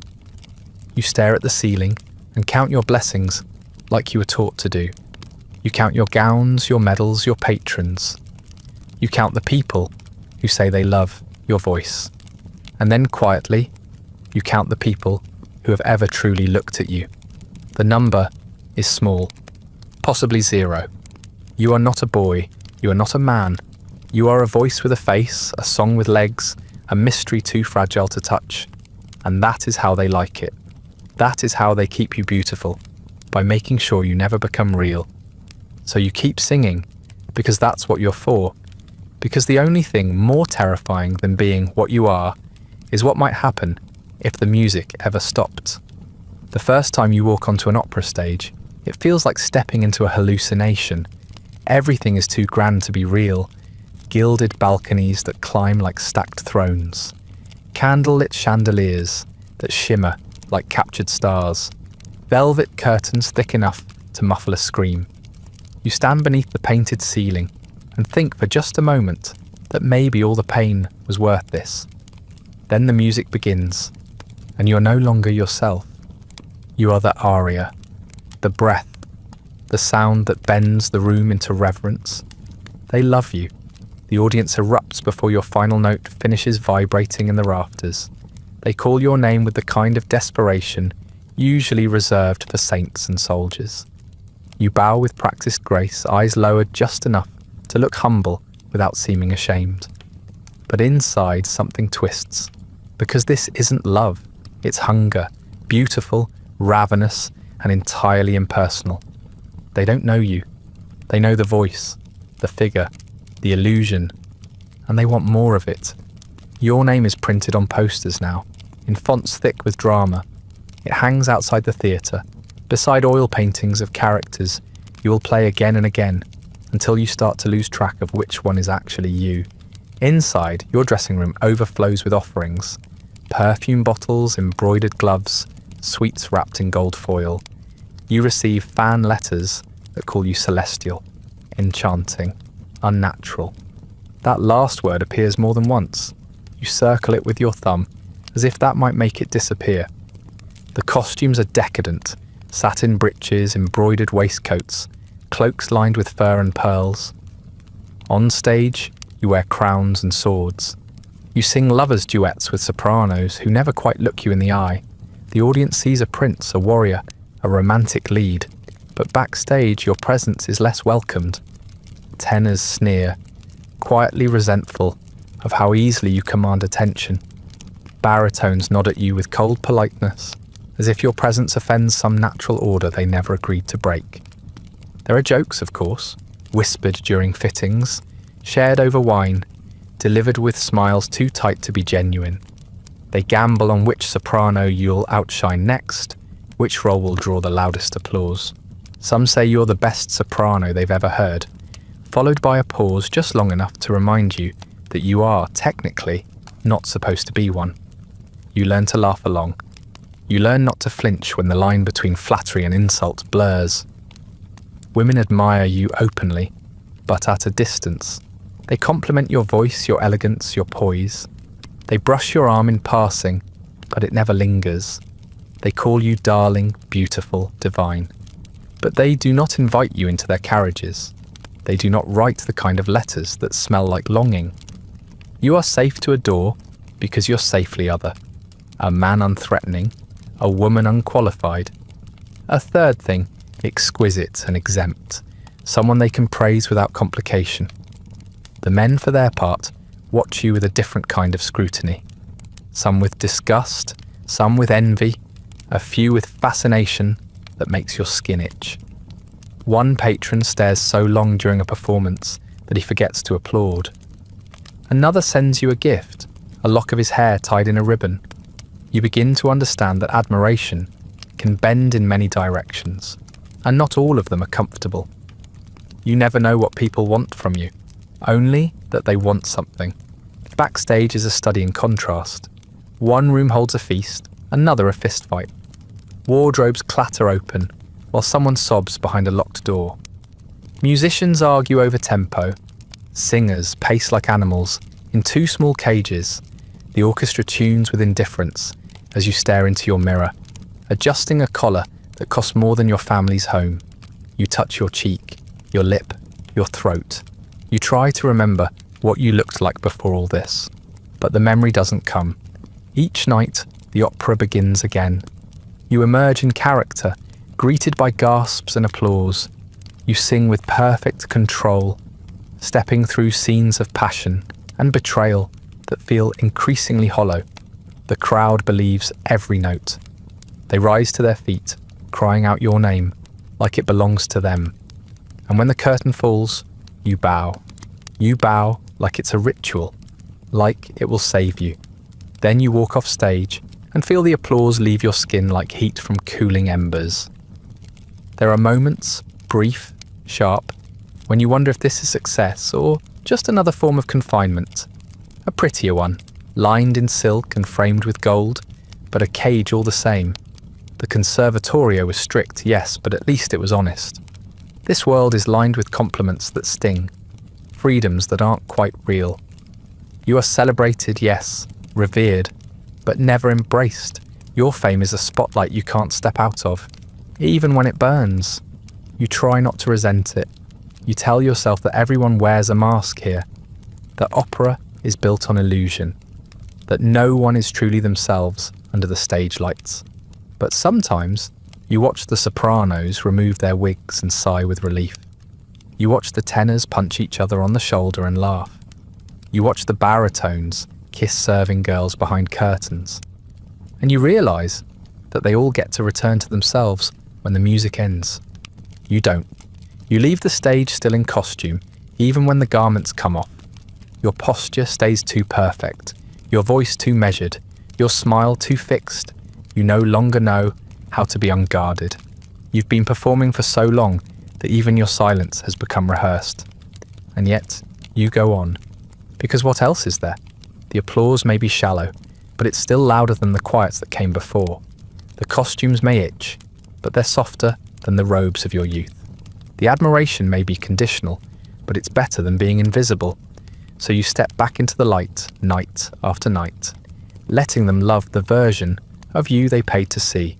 You stare at the ceiling and count your blessings like you were taught to do. You count your gowns, your medals, your patrons. You count the people who say they love your voice. And then quietly, you count the people who have ever truly looked at you. The number is small, possibly 0. You are not a boy, you are not a man. You are a voice with a face, a song with legs, a mystery too fragile to touch. And that is how they like it. That is how they keep you beautiful, by making sure you never become real. So you keep singing, because that's what you're for. Because the only thing more terrifying than being what you are is what might happen if the music ever stopped. The first time you walk onto an opera stage, it feels like stepping into a hallucination. Everything is too grand to be real. Gilded balconies that climb like stacked thrones. Candlelit chandeliers that shimmer like captured stars. Velvet curtains thick enough to muffle a scream. You stand beneath the painted ceiling and think for just a moment that maybe all the pain was worth this. Then the music begins, and you're no longer yourself. You are the aria, the breath, the sound that bends the room into reverence. They love you. The audience erupts before your final note finishes vibrating in the rafters. They call your name with the kind of desperation usually reserved for saints and soldiers. You bow with practiced grace, eyes lowered just enough to look humble without seeming ashamed. But inside something twists, because this isn't love, it's hunger, beautiful, ravenous, and entirely impersonal. They don't know you. They know the voice, the figure, the illusion, and they want more of it. Your name is printed on posters now, in fonts thick with drama. It hangs outside the theatre, beside oil paintings of characters you will play again and again, until you start to lose track of which one is actually you. Inside, your dressing room overflows with offerings. Perfume bottles, embroidered gloves, sweets wrapped in gold foil. You receive fan letters that call you celestial, enchanting, unnatural. That last word appears more than once. You circle it with your thumb, as if that might make it disappear. The costumes are decadent, satin breeches, embroidered waistcoats, cloaks lined with fur and pearls. On stage, you wear crowns and swords. You sing lovers' duets with sopranos who never quite look you in the eye. The audience sees a prince, a warrior, a romantic lead. But backstage, your presence is less welcomed. Tenors sneer, quietly resentful of how easily you command attention. Baritones nod at you with cold politeness, as if your presence offends some natural order they never agreed to break. There are jokes, of course, whispered during fittings, shared over wine, delivered with smiles too tight to be genuine. They gamble on which soprano you'll outshine next, which role will draw the loudest applause. Some say you're the best soprano they've ever heard, followed by a pause just long enough to remind you that you are, technically, not supposed to be one. You learn to laugh along. You learn not to flinch when the line between flattery and insult blurs. Women admire you openly, but at a distance. They compliment your voice, your elegance, your poise. They brush your arm in passing, but it never lingers. They call you darling, beautiful, divine. But they do not invite you into their carriages. They do not write the kind of letters that smell like longing. You are safe to adore because you're safely other. A man unthreatening, a woman unqualified. A third thing, exquisite and exempt, someone they can praise without complication. The men, for their part, watch you with a different kind of scrutiny. Some with disgust, some with envy, a few with fascination that makes your skin itch. One patron stares so long during a performance that he forgets to applaud. Another sends you a gift, a lock of his hair tied in a ribbon. You begin to understand that admiration can bend in many directions. and not all of them are comfortable. You never know what people want from you, only that they want something. Backstage is a study in contrast. One room holds a feast, another a fistfight. Wardrobes clatter open, while someone sobs behind a locked door. Musicians argue over tempo. Singers pace like animals in two small cages. The orchestra tunes with indifference as you stare into your mirror, adjusting a collar that costs more than your family's home. You touch your cheek, your lip, your throat. You try to remember what you looked like before all this, but the memory doesn't come. Each night, the opera begins again. You emerge in character, greeted by gasps and applause. You sing with perfect control, stepping through scenes of passion and betrayal that feel increasingly hollow. The crowd believes every note. They rise to their feet, crying out your name, like it belongs to them. And when the curtain falls, you bow. You bow like it's a ritual, like it will save you. Then you walk off stage and feel the applause leave your skin like heat from cooling embers. There are moments, brief, sharp, when you wonder if this is success or just another form of confinement. A prettier one, lined in silk and framed with gold, but a cage all the same. The conservatorio was strict, yes, but at least it was honest. This world is lined with compliments that sting, freedoms that aren't quite real. You are celebrated, yes, revered, but never embraced. Your fame is a spotlight you can't step out of, even when it burns. You try not to resent it. You tell yourself that everyone wears a mask here, that opera is built on illusion, that no one is truly themselves under the stage lights. But sometimes you watch the sopranos remove their wigs and sigh with relief. You watch the tenors punch each other on the shoulder and laugh. You watch the baritones kiss serving girls behind curtains. And you realise that they all get to return to themselves when the music ends. You don't. You leave the stage still in costume, even when the garments come off. Your posture stays too perfect, your voice too measured, your smile too fixed. You no longer know how to be unguarded. You've been performing for so long that even your silence has become rehearsed. And yet, you go on. Because what else is there? The applause may be shallow, but it's still louder than the quiets that came before. The costumes may itch, but they're softer than the robes of your youth. The admiration may be conditional, but it's better than being invisible. So you step back into the light, night after night, letting them love the version of you they paid to see.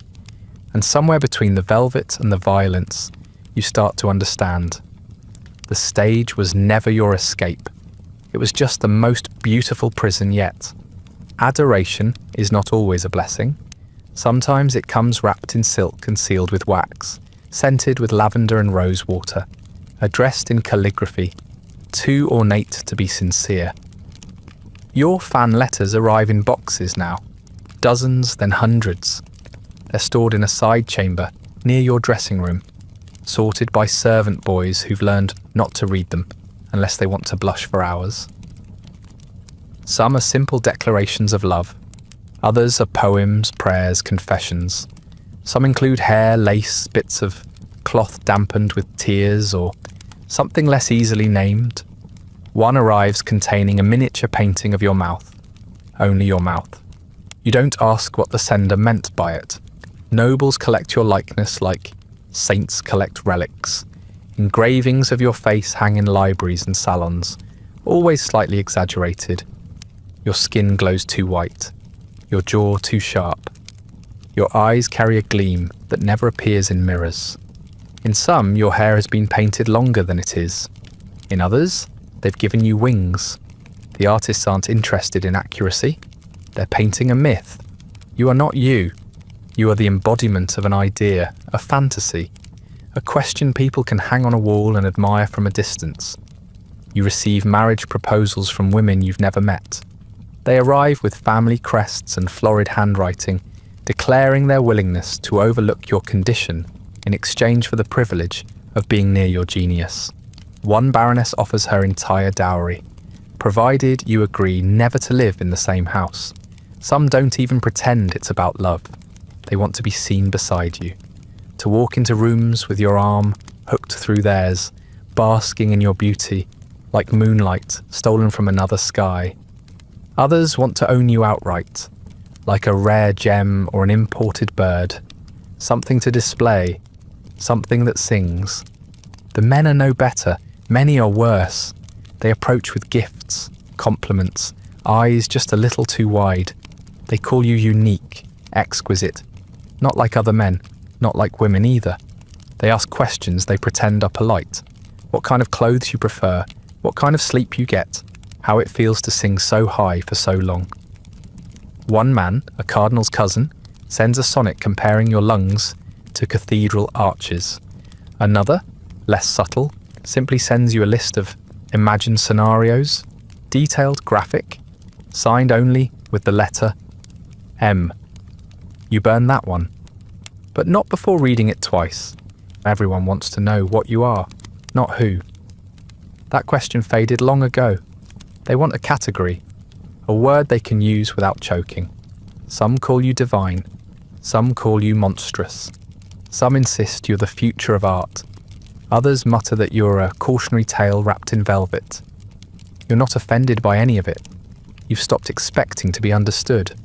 And somewhere between the velvet and the violence, you start to understand. The stage was never your escape. It was just the most beautiful prison yet. Adoration is not always a blessing. Sometimes it comes wrapped in silk and sealed with wax, scented with lavender and rose water, addressed in calligraphy, too ornate to be sincere. Your fan letters arrive in boxes now, dozens, then hundreds. They're stored in a side chamber near your dressing room, sorted by servant boys who've learned not to read them unless they want to blush for hours. Some are simple declarations of love. Others are poems, prayers, confessions. Some include hair, lace, bits of cloth dampened with tears, or something less easily named. One arrives containing a miniature painting of your mouth. Only your mouth. You don't ask what the sender meant by it. Nobles collect your likeness like saints collect relics. Engravings of your face hang in libraries and salons, always slightly exaggerated. Your skin glows too white, your jaw too sharp. Your eyes carry a gleam that never appears in mirrors. In some, your hair has been painted longer than it is. In others, they've given you wings. The artists aren't interested in accuracy. They're painting a myth. You are not you. You are the embodiment of an idea, a fantasy, a question people can hang on a wall and admire from a distance. You receive marriage proposals from women you've never met. They arrive with family crests and florid handwriting, declaring their willingness to overlook your condition in exchange for the privilege of being near your genius. One baroness offers her entire dowry, provided you agree never to live in the same house. Some don't even pretend it's about love. They want to be seen beside you, to walk into rooms with your arm hooked through theirs, basking in your beauty, like moonlight stolen from another sky. Others want to own you outright, like a rare gem or an imported bird, something to display, something that sings. The men are no better, many are worse. They approach with gifts, compliments, eyes just a little too wide. They call you unique, exquisite, not like other men, not like women either. They ask questions they pretend are polite. What kind of clothes you prefer, what kind of sleep you get, how it feels to sing so high for so long. One man, a cardinal's cousin, sends a sonnet comparing your lungs to cathedral arches. Another, less subtle, simply sends you a list of imagined scenarios, detailed, graphic, signed only with the letter M. You burn that one, but not before reading it twice. Everyone wants to know what you are, not who. That question faded long ago. They want a category, a word they can use without choking. Some call you divine, some call you monstrous. Some insist you're the future of art. Others mutter that you're a cautionary tale wrapped in velvet. You're not offended by any of it. You've stopped expecting to be understood.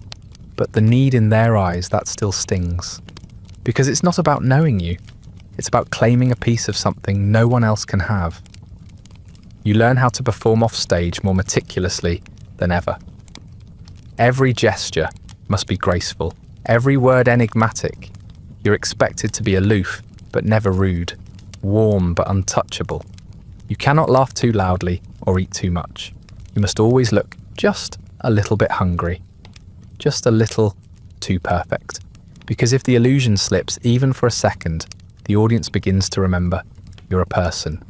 But the need in their eyes, that still stings. Because it's not about knowing you. It's about claiming a piece of something no one else can have. You learn how to perform off stage more meticulously than ever. Every gesture must be graceful, every word enigmatic. You're expected to be aloof, but never rude, warm but untouchable. You cannot laugh too loudly or eat too much. You must always look just a little bit hungry, just a little too perfect. Because if the illusion slips even for a second, the audience begins to remember you're a person.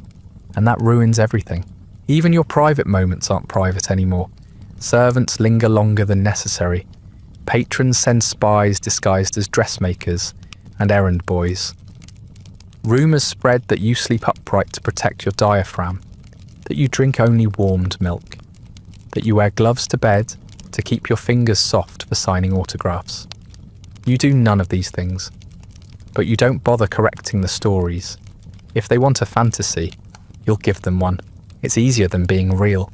And that ruins everything. Even your private moments aren't private anymore. Servants linger longer than necessary. Patrons send spies disguised as dressmakers and errand boys. Rumours spread that you sleep upright to protect your diaphragm, that you drink only warmed milk, that you wear gloves to bed to keep your fingers soft for signing autographs. You do none of these things, but you don't bother correcting the stories. If they want a fantasy, you'll give them one. It's easier than being real.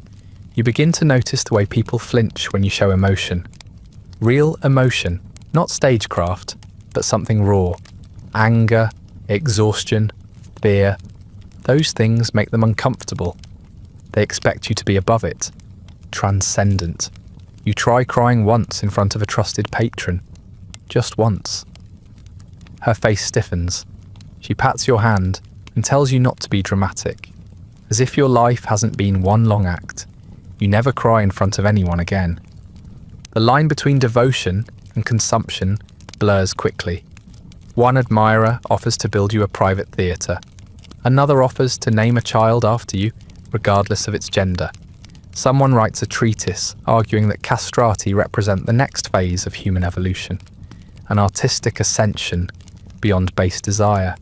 You begin to notice the way people flinch when you show emotion. Real emotion, not stagecraft, but something raw. Anger, exhaustion, fear. Those things make them uncomfortable. They expect you to be above it. Transcendent. You try crying once in front of a trusted patron. Just once. Her face stiffens. She pats your hand and tells you not to be dramatic. As if your life hasn't been one long act. You never cry in front of anyone again. The line between devotion and consumption blurs quickly. One admirer offers to build you a private theatre. Another offers to name a child after you, regardless of its gender. Someone writes a treatise arguing that castrati represent the next phase of human evolution, an artistic ascension beyond base desire.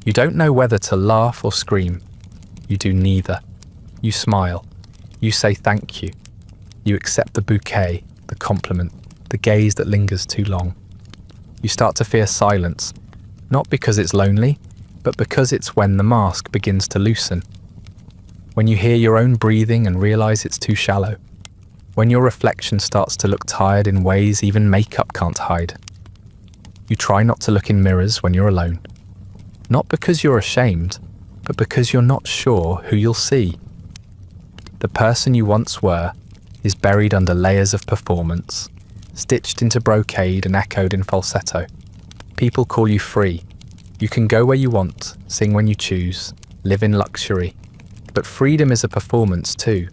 You don't know whether to laugh or scream. You do neither. You smile. You say thank you. You accept the bouquet, the compliment, the gaze that lingers too long. You start to fear silence, not because it's lonely, but because it's when the mask begins to loosen. When you hear your own breathing and realise it's too shallow. When your reflection starts to look tired in ways even makeup can't hide. You try not to look in mirrors when you're alone. Not because you're ashamed, but because you're not sure who you'll see. The person you once were is buried under layers of performance, stitched into brocade and echoed in falsetto. People call you free. You can go where you want, sing when you choose, live in luxury. But freedom is a performance too.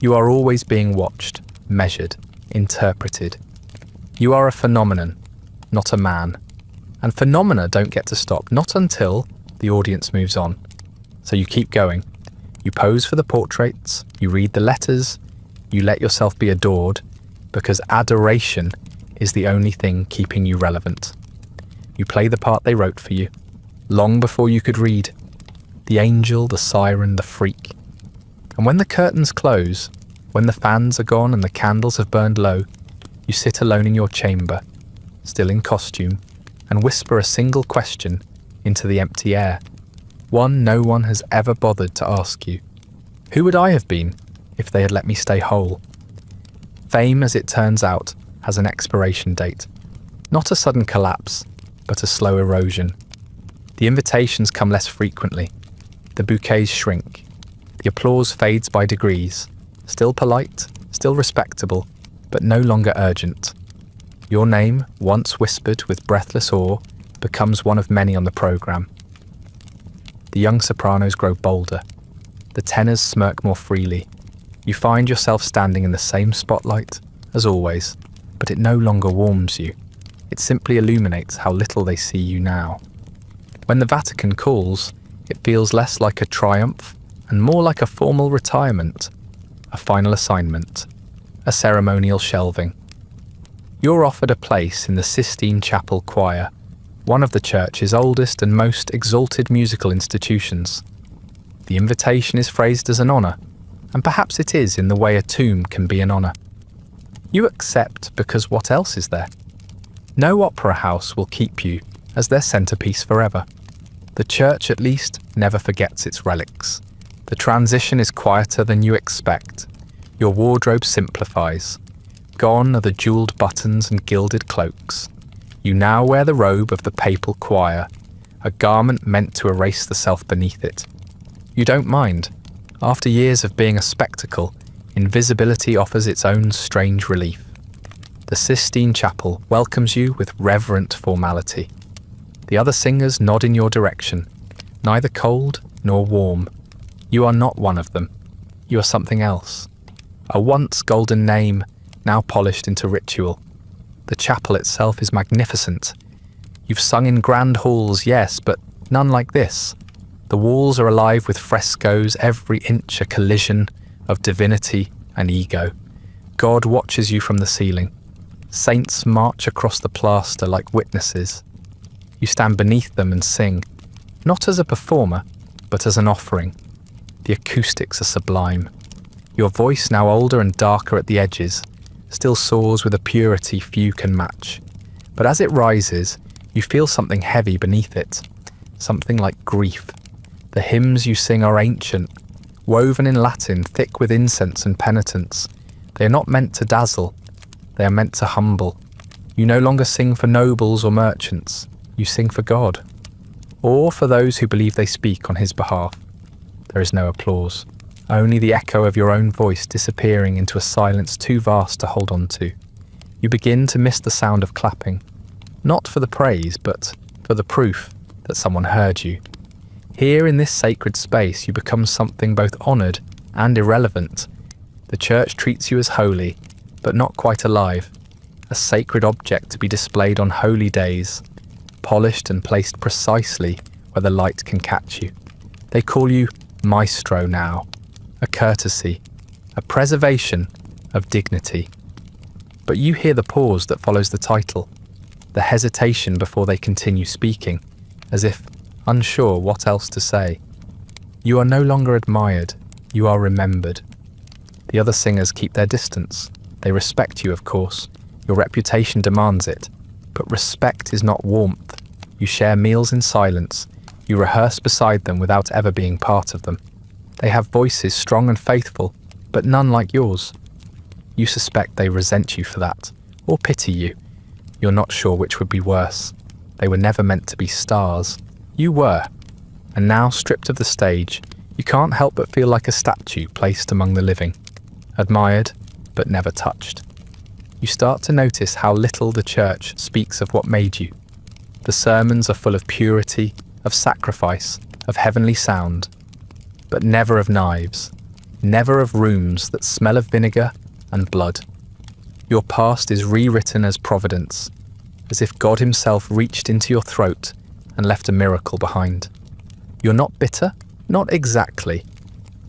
You are always being watched, measured, interpreted. You are a phenomenon, not a man. And phenomena don't get to stop, not until the audience moves on. So you keep going. You pose for the portraits, you read the letters, you let yourself be adored, because adoration is the only thing keeping you relevant. You play the part they wrote for you, long before you could read. The angel, the siren, the freak. And when the curtains close, when the fans are gone and the candles have burned low, you sit alone in your chamber, still in costume, and whisper a single question into the empty air, one no one has ever bothered to ask you. Who would I have been if they had let me stay whole? Fame, as it turns out, has an expiration date. Not a sudden collapse, but a slow erosion. The invitations come less frequently. The bouquets shrink. The applause fades by degrees. Still polite, still respectable, but no longer urgent. Your name, once whispered with breathless awe, becomes one of many on the programme. The young sopranos grow bolder. The tenors smirk more freely. You find yourself standing in the same spotlight as always, but it no longer warms you. It simply illuminates how little they see you now. When the Vatican calls, it feels less like a triumph and more like a formal retirement, a final assignment, a ceremonial shelving. You're offered a place in the Sistine Chapel choir, one of the church's oldest and most exalted musical institutions. The invitation is phrased as an honour, and perhaps it is in the way a tomb can be an honour. You accept because what else is there? No opera house will keep you as their centrepiece forever. The church, at least, never forgets its relics. The transition is quieter than you expect. Your wardrobe simplifies. Gone are the jewelled buttons and gilded cloaks. You now wear the robe of the papal choir, a garment meant to erase the self beneath it. You don't mind. After years of being a spectacle, invisibility offers its own strange relief. The Sistine Chapel welcomes you with reverent formality. The other singers nod in your direction, neither cold nor warm. You are not one of them. You are something else. A once golden name, now polished into ritual. The chapel itself is magnificent. You've sung in grand halls, yes, but none like this. The walls are alive with frescoes, every inch a collision of divinity and ego. God watches you from the ceiling. Saints march across the plaster like witnesses. You stand beneath them and sing, not as a performer, but as an offering. The acoustics are sublime. Your voice, now older and darker at the edges, still soars with a purity few can match. But as it rises, you feel something heavy beneath it, something like grief. The hymns you sing are ancient, woven in Latin, thick with incense and penitence. They are not meant to dazzle, they are meant to humble. You no longer sing for nobles or merchants, you sing for God, or for those who believe they speak on his behalf. There is no applause, only the echo of your own voice disappearing into a silence too vast to hold on to. You begin to miss the sound of clapping, not for the praise, but for the proof that someone heard you. Here in this sacred space, you become something both honoured and irrelevant. The church treats you as holy, but not quite alive, a sacred object to be displayed on holy days, polished and placed precisely where the light can catch you. They call you maestro now, a courtesy, a preservation of dignity. But you hear the pause that follows the title, the hesitation before they continue speaking, as if unsure what else to say. You are no longer admired, you are remembered. The other singers keep their distance. They respect you, of course. Your reputation demands it. But respect is not warmth. You share meals in silence. You rehearse beside them without ever being part of them. They have voices strong and faithful, but none like yours. You suspect they resent you for that, or pity you. You're not sure which would be worse. They were never meant to be stars. You were, and now stripped of the stage, you can't help but feel like a statue placed among the living, admired but never touched. You start to notice how little the church speaks of what made you. The sermons are full of purity, of sacrifice, of heavenly sound, but never of knives, never of rooms that smell of vinegar and blood. Your past is rewritten as providence, as if God himself reached into your throat and left a miracle behind. You're not bitter, not exactly,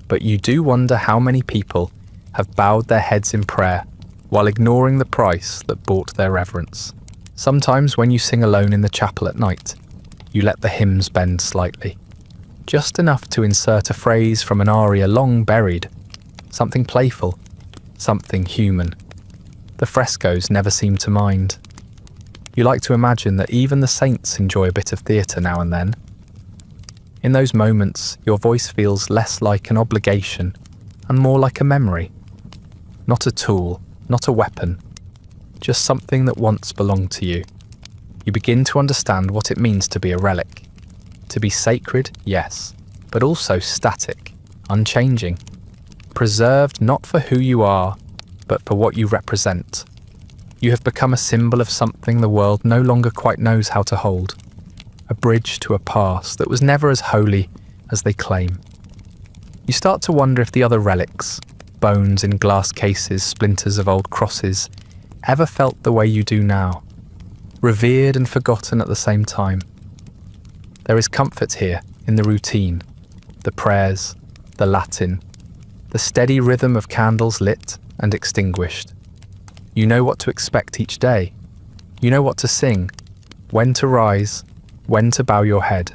but you do wonder how many people have bowed their heads in prayer while ignoring the price that bought their reverence. Sometimes when you sing alone in the chapel at night, you let the hymns bend slightly, just enough to insert a phrase from an aria long buried, something playful, something human. The frescoes never seem to mind. You like to imagine that even the saints enjoy a bit of theatre now and then. In those moments, your voice feels less like an obligation and more like a memory. Not a tool, not a weapon, just something that once belonged to you. You begin to understand what it means to be a relic. To be sacred, yes, but also static, unchanging. Preserved not for who you are, but for what you represent. You have become a symbol of something the world no longer quite knows how to hold. A bridge to a past that was never as holy as they claim. You start to wonder if the other relics, bones in glass cases, splinters of old crosses, ever felt the way you do now. Revered and forgotten at the same time. There is comfort here in the routine, the prayers, the Latin, the steady rhythm of candles lit and extinguished. You know what to expect each day. You know what to sing, when to rise, when to bow your head.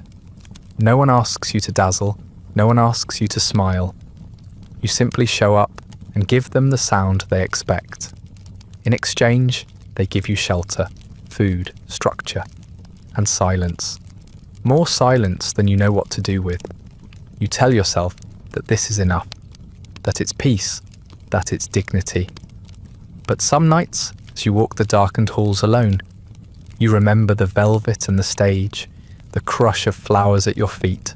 No one asks you to dazzle, no one asks you to smile. You simply show up and give them the sound they expect. In exchange, they give you shelter, food, structure, and silence. More silence than you know what to do with. You tell yourself that this is enough, that it's peace, that it's dignity. But some nights, as you walk the darkened halls alone, you remember the velvet and the stage, the crush of flowers at your feet,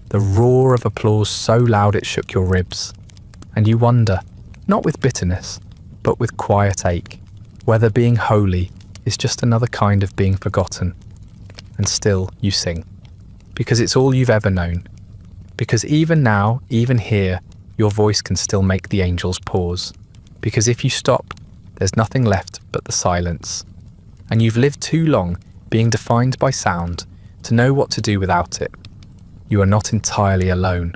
the roar of applause so loud it shook your ribs, and you wonder, not with bitterness, but with quiet ache, whether being holy is just another kind of being forgotten. And still you sing, because it's all you've ever known, because even now, even here, your voice can still make the angels pause, because if you stop, there's nothing left but the silence. And you've lived too long being defined by sound to know what to do without it. You are not entirely alone.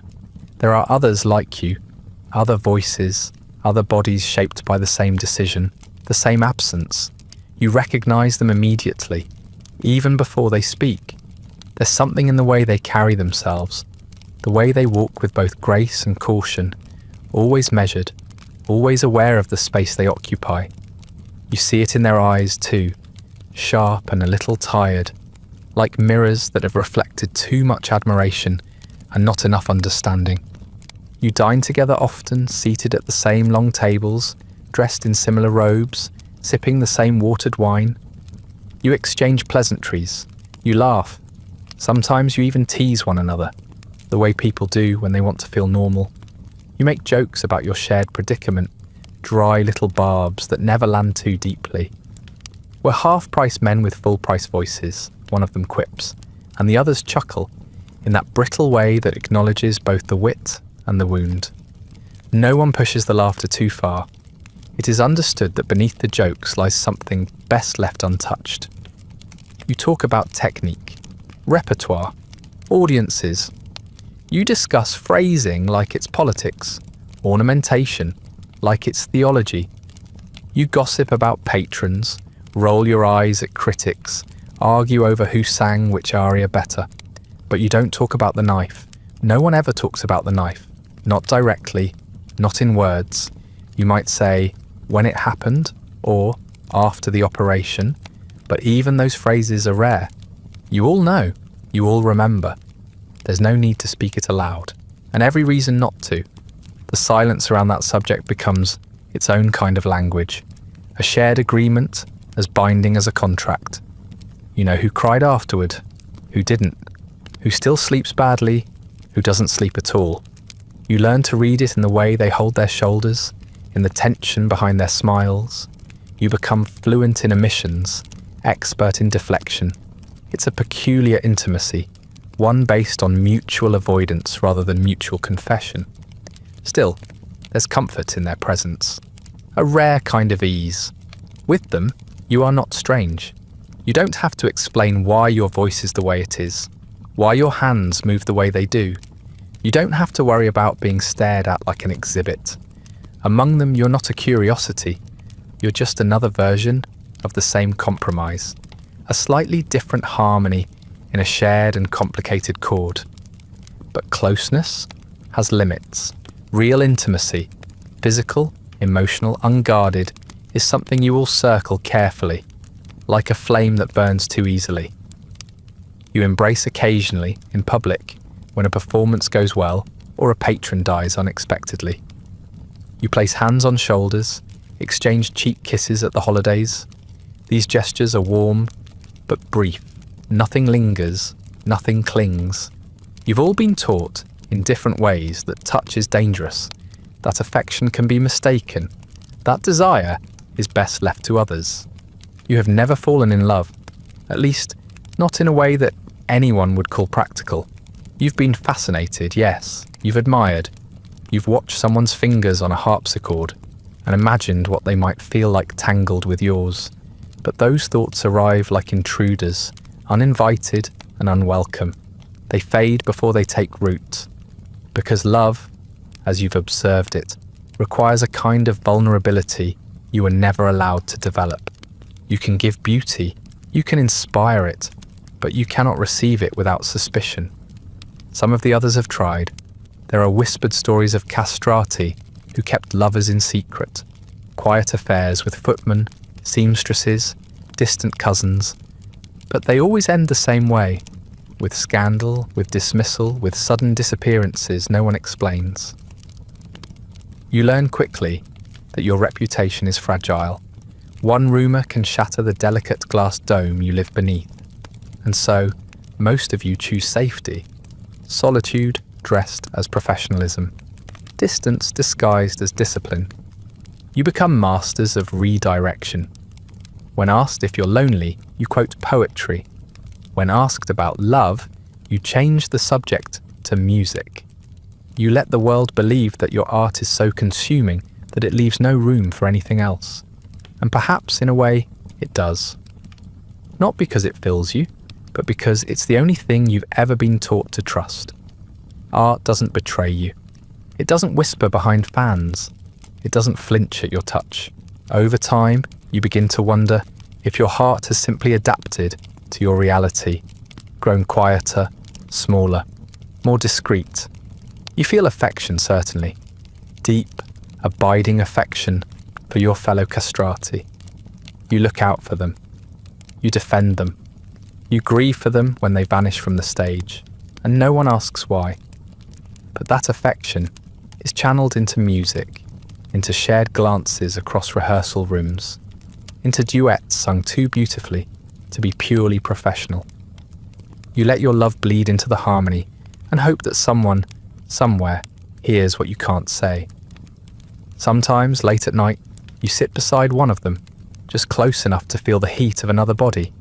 There are others like you, other voices, other bodies shaped by the same decision, the same absence. You recognize them immediately, even before they speak. There's something in the way they carry themselves, the way they walk with both grace and caution, always measured, always aware of the space they occupy. You see it in their eyes too, sharp and a little tired, like mirrors that have reflected too much admiration and not enough understanding. You dine together often, seated at the same long tables, dressed in similar robes, sipping the same watered wine. You exchange pleasantries, you laugh. Sometimes you even tease one another, the way people do when they want to feel normal. You make jokes about your shared predicament, dry little barbs that never land too deeply. We're half-price men with full-price voices, one of them quips, and the others chuckle, in that brittle way that acknowledges both the wit and the wound. No one pushes the laughter too far. It is understood that beneath the jokes lies something best left untouched. You talk about technique, repertoire, audiences. You discuss phrasing like it's politics, ornamentation like it's theology. You gossip about patrons, roll your eyes at critics, argue over who sang which aria better. But you don't talk about the knife. No one ever talks about the knife. Not directly, not in words. You might say, when it happened, or after the operation. But even those phrases are rare. You all know, you all remember. There's no need to speak it aloud, and every reason not to. The silence around that subject becomes its own kind of language, a shared agreement as binding as a contract. You know who cried afterward, who didn't, who still sleeps badly, who doesn't sleep at all. You learn to read it in the way they hold their shoulders, in the tension behind their smiles. You become fluent in omissions, expert in deflection. It's a peculiar intimacy, one based on mutual avoidance rather than mutual confession. Still, there's comfort in their presence, a rare kind of ease. With them, you are not strange. You don't have to explain why your voice is the way it is, why your hands move the way they do. You don't have to worry about being stared at like an exhibit. Among them, you're not a curiosity. You're just another version of the same compromise, a slightly different harmony in a shared and complicated chord. But closeness has limits. Real intimacy, physical, emotional, unguarded, is something you all circle carefully. like a flame that burns too easily. You embrace occasionally in public when a performance goes well or a patron dies unexpectedly. You place hands on shoulders, exchange cheek kisses at the holidays. These gestures are warm but brief. Nothing lingers, nothing clings. You've all been taught in different ways that touch is dangerous, that affection can be mistaken, that desire is best left to others. You have never fallen in love, at least not in a way that anyone would call practical. You've been fascinated, yes. You've admired. You've watched someone's fingers on a harpsichord and imagined what they might feel like tangled with yours. But those thoughts arrive like intruders, uninvited and unwelcome. They fade before they take root. Because love, as you've observed it, requires a kind of vulnerability you were never allowed to develop. You can give beauty, you can inspire it, but you cannot receive it without suspicion. Some of the others have tried. There are whispered stories of castrati who kept lovers in secret, quiet affairs with footmen, seamstresses, distant cousins, but they always end the same way, with scandal, with dismissal, with sudden disappearances no one explains. You learn quickly that your reputation is fragile. One rumour can shatter the delicate glass dome you live beneath, and so most of you choose safety, solitude dressed as professionalism, distance disguised as discipline. You become masters of redirection. When asked if you're lonely, you quote poetry. When asked about love, you change the subject to music. You let the world believe that your art is so consuming that it leaves no room for anything else. And perhaps, in a way, it does. Not because it fills you, but because it's the only thing you've ever been taught to trust. Art doesn't betray you. It doesn't whisper behind fans. It doesn't flinch at your touch. Over time, you begin to wonder if your heart has simply adapted to your reality, grown quieter, smaller, more discreet. You feel affection, certainly. Deep, abiding affection for your fellow castrati. You look out for them. You defend them. You grieve for them when they vanish from the stage, and no one asks why. But that affection is channeled into music, into shared glances across rehearsal rooms, into duets sung too beautifully to be purely professional. You let your love bleed into the harmony and hope that someone, somewhere, hears what you can't say. Sometimes, late at night, you sit beside one of them, just close enough to feel the heat of another body.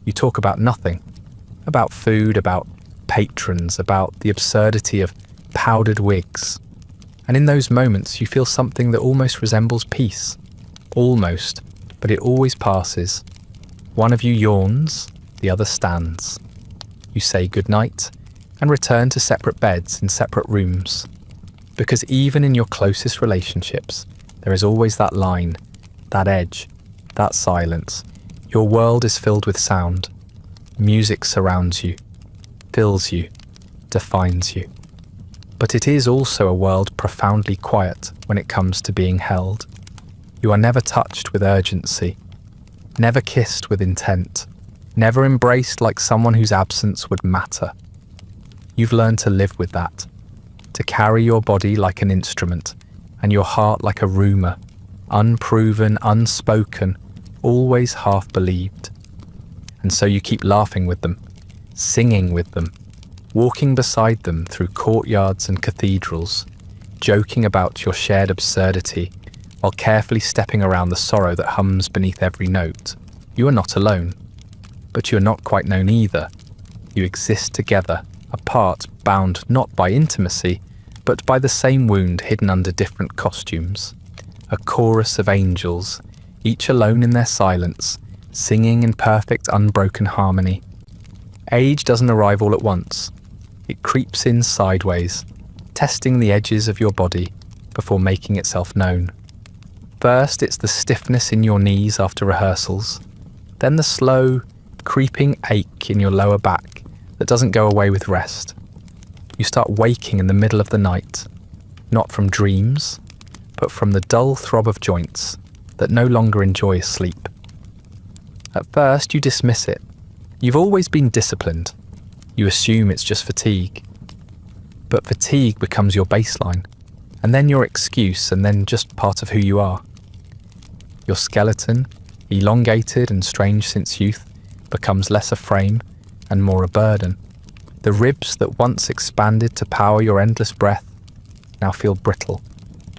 You talk about nothing, about food, about patrons, about the absurdity of powdered wigs. And in those moments you feel something that almost resembles peace. Almost, but it always passes. One of you yawns, the other stands. You say goodnight and return to separate beds in separate rooms. Because even in your closest relationships, there is always that line, that edge, that silence. Your world is filled with sound. Music surrounds you, fills you, defines you. But it is also a world profoundly quiet when it comes to being held. You are never touched with urgency, never kissed with intent, never embraced like someone whose absence would matter. You've learned to live with that, to carry your body like an instrument and your heart like a rumour, unproven, unspoken, always half believed. And so you keep laughing with them, singing with them, walking beside them through courtyards and cathedrals, joking about your shared absurdity while carefully stepping around the sorrow that hums beneath every note. You are not alone, but you are not quite known either. You exist together, apart, bound not by intimacy, but by the same wound hidden under different costumes. A chorus of angels, each alone in their silence, singing in perfect unbroken harmony. Age doesn't arrive all at once. It creeps in sideways, testing the edges of your body before making itself known. First, it's the stiffness in your knees after rehearsals, then the slow, creeping ache in your lower back that doesn't go away with rest. You start waking in the middle of the night, not from dreams, but from the dull throb of joints that no longer enjoy sleep. At first, you dismiss it. You've always been disciplined. You assume it's just fatigue. But fatigue becomes your baseline, and then your excuse, and then just part of who you are. Your skeleton, elongated and strange since youth, becomes less a frame and more a burden. The ribs that once expanded to power your endless breath now feel brittle.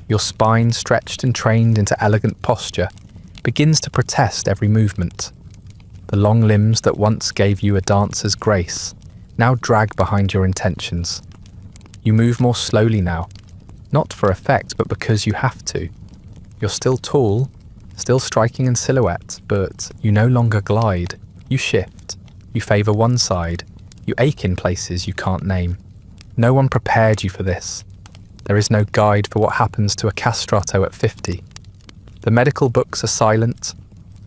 Your spine, stretched and trained into elegant posture, begins to protest every movement. The long limbs that once gave you a dancer's grace now drag behind your intentions. You move more slowly now, not for effect, but because you have to. You're still tall, still striking in silhouette, but you no longer glide. You shift. You favour one side. You ache in places you can't name. No one prepared you for this. There is no guide for what happens to a castrato at 50. The medical books are silent.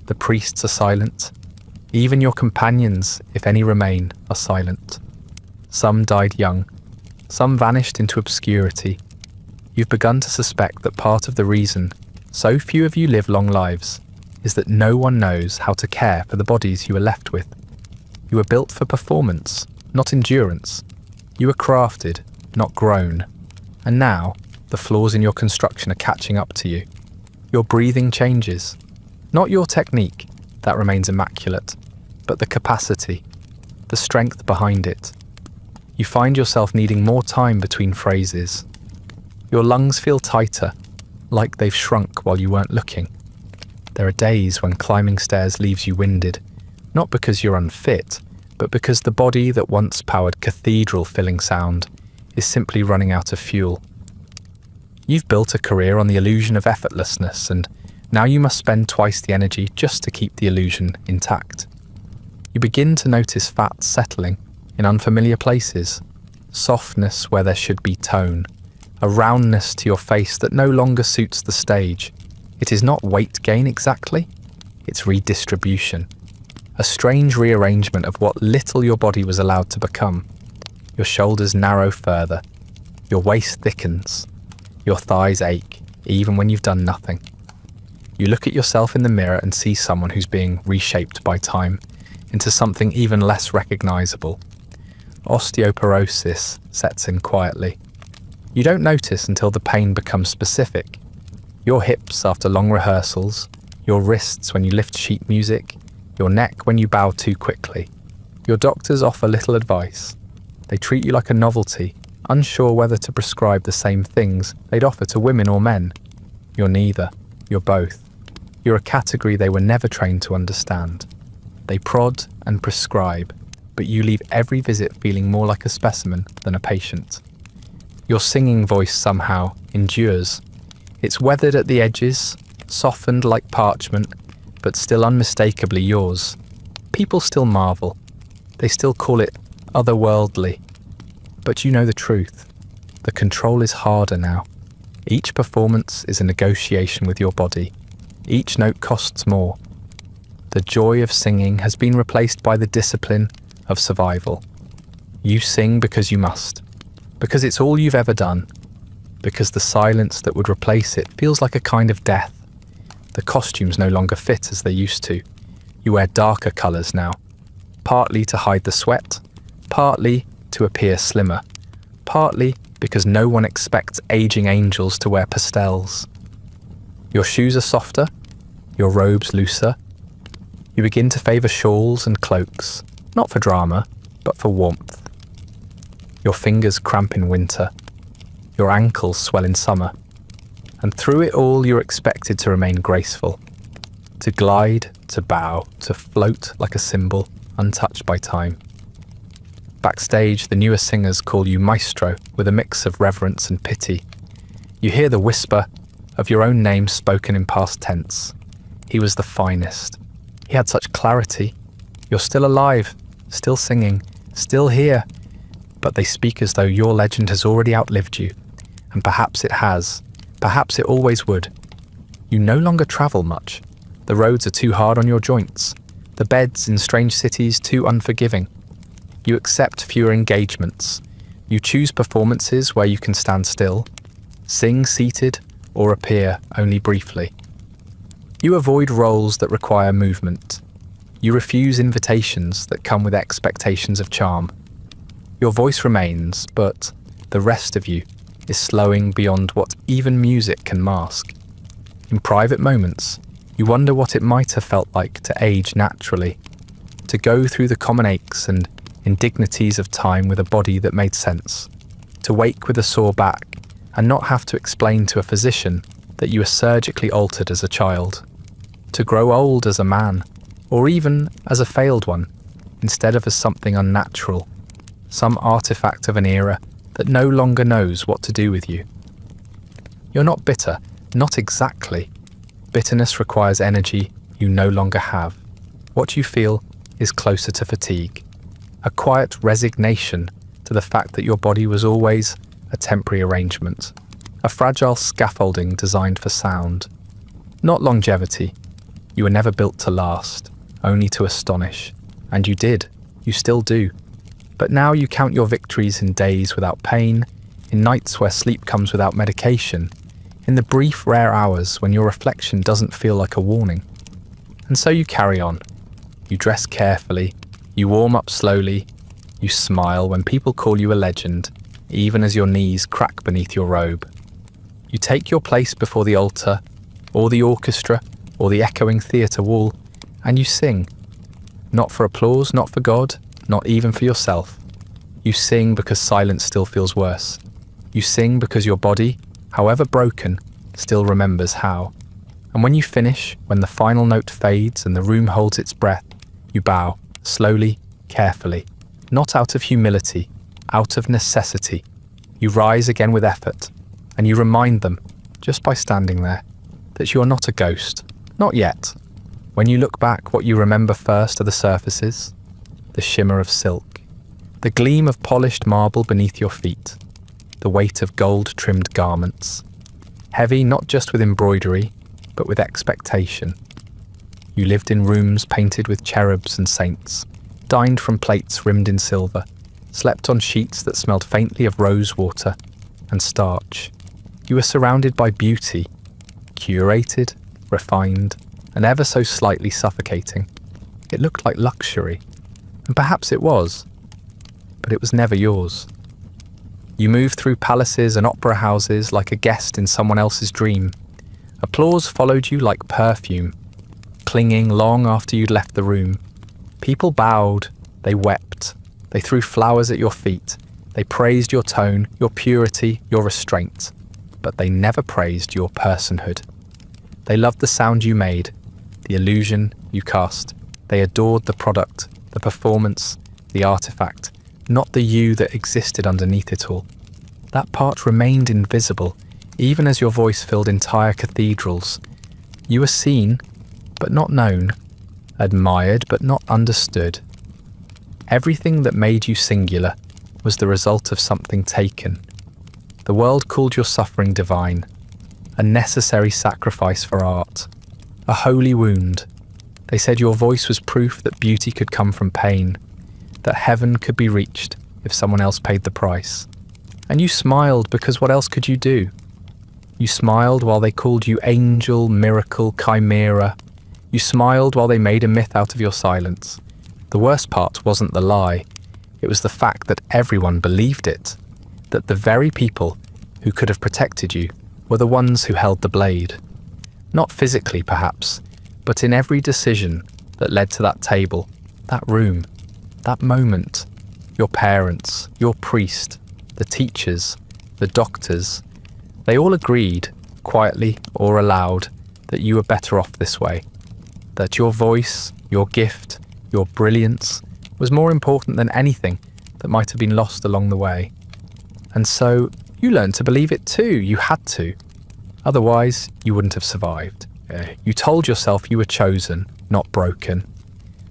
The priests are silent. Even your companions, if any remain, are silent. Some died young. Some vanished into obscurity. You've begun to suspect that part of the reason so few of you live long lives is that no one knows how to care for the bodies you are left with. You were built for performance, not endurance. You were crafted, not grown. And now, the flaws in your construction are catching up to you. Your breathing changes. Not your technique, that remains immaculate, but the capacity, the strength behind it. You find yourself needing more time between phrases. Your lungs feel tighter, like they've shrunk while you weren't looking. There are days when climbing stairs leaves you winded, not because you're unfit, but because the body that once powered cathedral-filling sound is simply running out of fuel. You've built a career on the illusion of effortlessness, and now you must spend twice the energy just to keep the illusion intact. You begin to notice fat settling in unfamiliar places, softness where there should be tone, a roundness to your face that no longer suits the stage. It is not weight gain exactly, it's redistribution. A strange rearrangement of what little your body was allowed to become. Your shoulders narrow further, your waist thickens, your thighs ache, even when you've done nothing. You look at yourself in the mirror and see someone who's being reshaped by time into something even less recognizable. Osteoporosis sets in quietly. You don't notice until the pain becomes specific. Your hips after long rehearsals, your wrists when you lift sheet music, your neck when you bow too quickly. Your doctors offer little advice. They treat you like a novelty, unsure whether to prescribe the same things they'd offer to women or men. You're neither. You're both. You're a category they were never trained to understand. They prod and prescribe, but you leave every visit feeling more like a specimen than a patient. Your singing voice somehow endures. It's weathered at the edges, softened like parchment, but still unmistakably yours. People still marvel. They still call it otherworldly. But you know the truth. The control is harder now. Each performance is a negotiation with your body. Each note costs more. The joy of singing has been replaced by the discipline of survival. You sing because you must, because it's all you've ever done, because the silence that would replace it feels like a kind of death. The costumes no longer fit as they used to. You wear darker colours now, partly to hide the sweat, partly to appear slimmer, partly because no one expects aging angels to wear pastels. Your shoes are softer, your robes looser. You begin to favour shawls and cloaks, not for drama, but for warmth. Your fingers cramp in winter, your ankles swell in summer, and through it all you're expected to remain graceful, to glide, to bow, to float like a cymbal, untouched by time. Backstage, the newer singers call you maestro with a mix of reverence and pity. You hear the whisper of your own name spoken in past tense. He was the finest. He had such clarity. You're still alive, still singing, still here, but they speak as though your legend has already outlived you, and perhaps it has, perhaps it always would. You no longer travel much. The roads are too hard on your joints, the beds in strange cities too unforgiving. You accept fewer engagements. You choose performances where you can stand still, sing seated, or appear only briefly. You avoid roles that require movement. You refuse invitations that come with expectations of charm. Your voice remains, but the rest of you is slowing beyond what even music can mask. In private moments, you wonder what it might have felt like to age naturally, to go through the common aches and indignities of time with a body that made sense, to wake with a sore back and not have to explain to a physician that you were surgically altered as a child, to grow old as a man, or even as a failed one, instead of as something unnatural, some artifact of an era that no longer knows what to do with you. You're not bitter, not exactly. Bitterness requires energy you no longer have. What you feel is closer to fatigue, a quiet resignation to the fact that your body was always a temporary arrangement, a fragile scaffolding designed for sound. Not longevity. You were never built to last, only to astonish. And you did. You still do. But now you count your victories in days without pain, in nights where sleep comes without medication, in the brief, rare hours when your reflection doesn't feel like a warning. And so you carry on. You dress carefully, you warm up slowly, you smile when people call you a legend, even as your knees crack beneath your robe. You take your place before the altar, or the orchestra, or the echoing theatre wall, and you sing. Not for applause, not for God, not even for yourself. You sing because silence still feels worse. You sing because your body, however broken, still remembers how. And when you finish, when the final note fades and the room holds its breath, you bow, slowly, carefully, not out of humility, out of necessity. You rise again with effort, and you remind them, just by standing there, that you are not a ghost, not yet. When you look back, what you remember first are the surfaces, the shimmer of silk, the gleam of polished marble beneath your feet, the weight of gold-trimmed garments, heavy not just with embroidery, but with expectation. You lived in rooms painted with cherubs and saints, dined from plates rimmed in silver, slept on sheets that smelled faintly of rose water and starch. You were surrounded by beauty, curated, refined, and ever so slightly suffocating. It looked like luxury, and perhaps it was, but it was never yours. You moved through palaces and opera houses like a guest in someone else's dream. Applause followed you like perfume, clinging long after you'd left the room. People bowed, they wept, they threw flowers at your feet, they praised your tone, your purity, your restraint, but they never praised your personhood. They loved the sound you made, the illusion you cast. They adored the product, the performance, the artifact, not the you that existed underneath it all. That part remained invisible, even as your voice filled entire cathedrals. You were seen, but not known, admired, but not understood. Everything that made you singular was the result of something taken. The world called your suffering divine, a necessary sacrifice for art, a holy wound. They said your voice was proof that beauty could come from pain, that heaven could be reached if someone else paid the price. And you smiled because what else could you do? You smiled while they called you angel, miracle, chimera. You smiled while they made a myth out of your silence. The worst part wasn't the lie. It was the fact that everyone believed it, that the very people who could have protected you were the ones who held the blade. Not physically, perhaps, but in every decision that led to that table, that room, that moment. Your parents, your priest, the teachers, the doctors, they all agreed, quietly or aloud, that you were better off this way, that your voice, your gift, your brilliance was more important than anything that might have been lost along the way. And so you learned to believe it too. You had to. Otherwise, you wouldn't have survived. You told yourself you were chosen, not broken,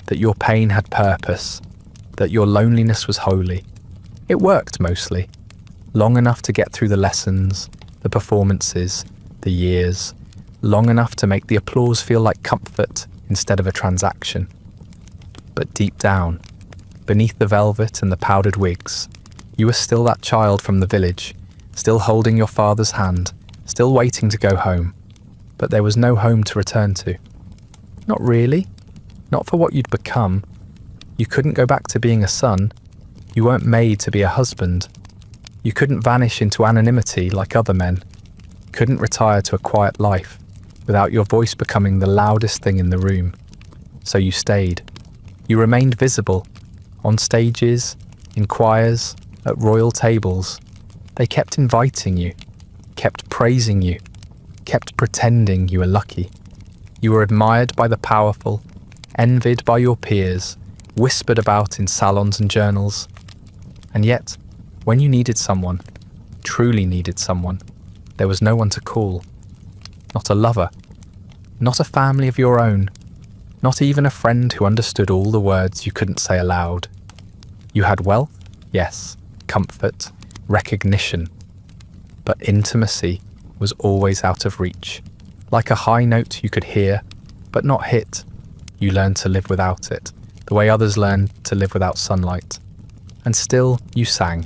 that your pain had purpose, that your loneliness was holy. It worked mostly, long enough to get through the lessons, the performances, the years, long enough to make the applause feel like comfort instead of a transaction. But deep down, beneath the velvet and the powdered wigs, you were still that child from the village, still holding your father's hand, still waiting to go home. But there was no home to return to. Not really. not for what you'd become. You couldn't go back to being a son. You weren't made to be a husband. You couldn't vanish into anonymity like other men. Couldn't retire to a quiet life without your voice becoming the loudest thing in the room. So you stayed. You remained visible, on stages, in choirs, at royal tables. They kept inviting you, kept praising you, kept pretending you were lucky. You were admired by the powerful, envied by your peers, whispered about in salons and journals. And yet, when you needed someone, truly needed someone, there was no one to call. Not a lover, not a family of your own, not even a friend who understood all the words you couldn't say aloud. You had wealth, yes, comfort, recognition, but intimacy was always out of reach. Like a high note you could hear, but not hit, you learned to live without it, the way others learned to live without sunlight. And still, you sang.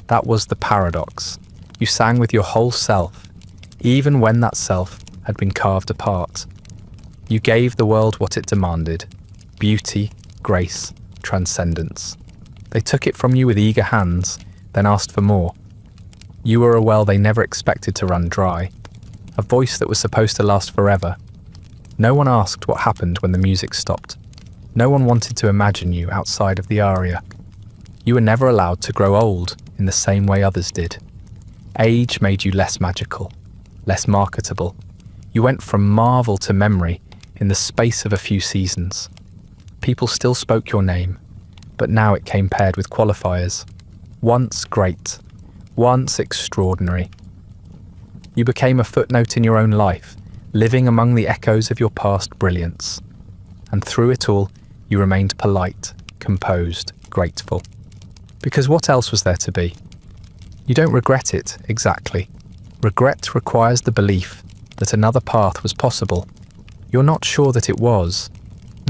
That was the paradox. You sang with your whole self, even when that self had been carved apart. You gave the world what it demanded: beauty, grace, transcendence. They took it from you with eager hands, then asked for more. You were a well they never expected to run dry, a voice that was supposed to last forever. No one asked what happened when the music stopped. No one wanted to imagine you outside of the aria. You were never allowed to grow old in the same way others did. Age made you less magical, less marketable. You went from marvel to memory in the space of a few seasons. People still spoke your name, but now it came paired with qualifiers. Once great, once extraordinary. You became a footnote in your own life, living among the echoes of your past brilliance. And through it all, you remained polite, composed, grateful. Because what else was there to be? You don't regret it, exactly. Regret requires the belief that another path was possible. You're not sure that it was.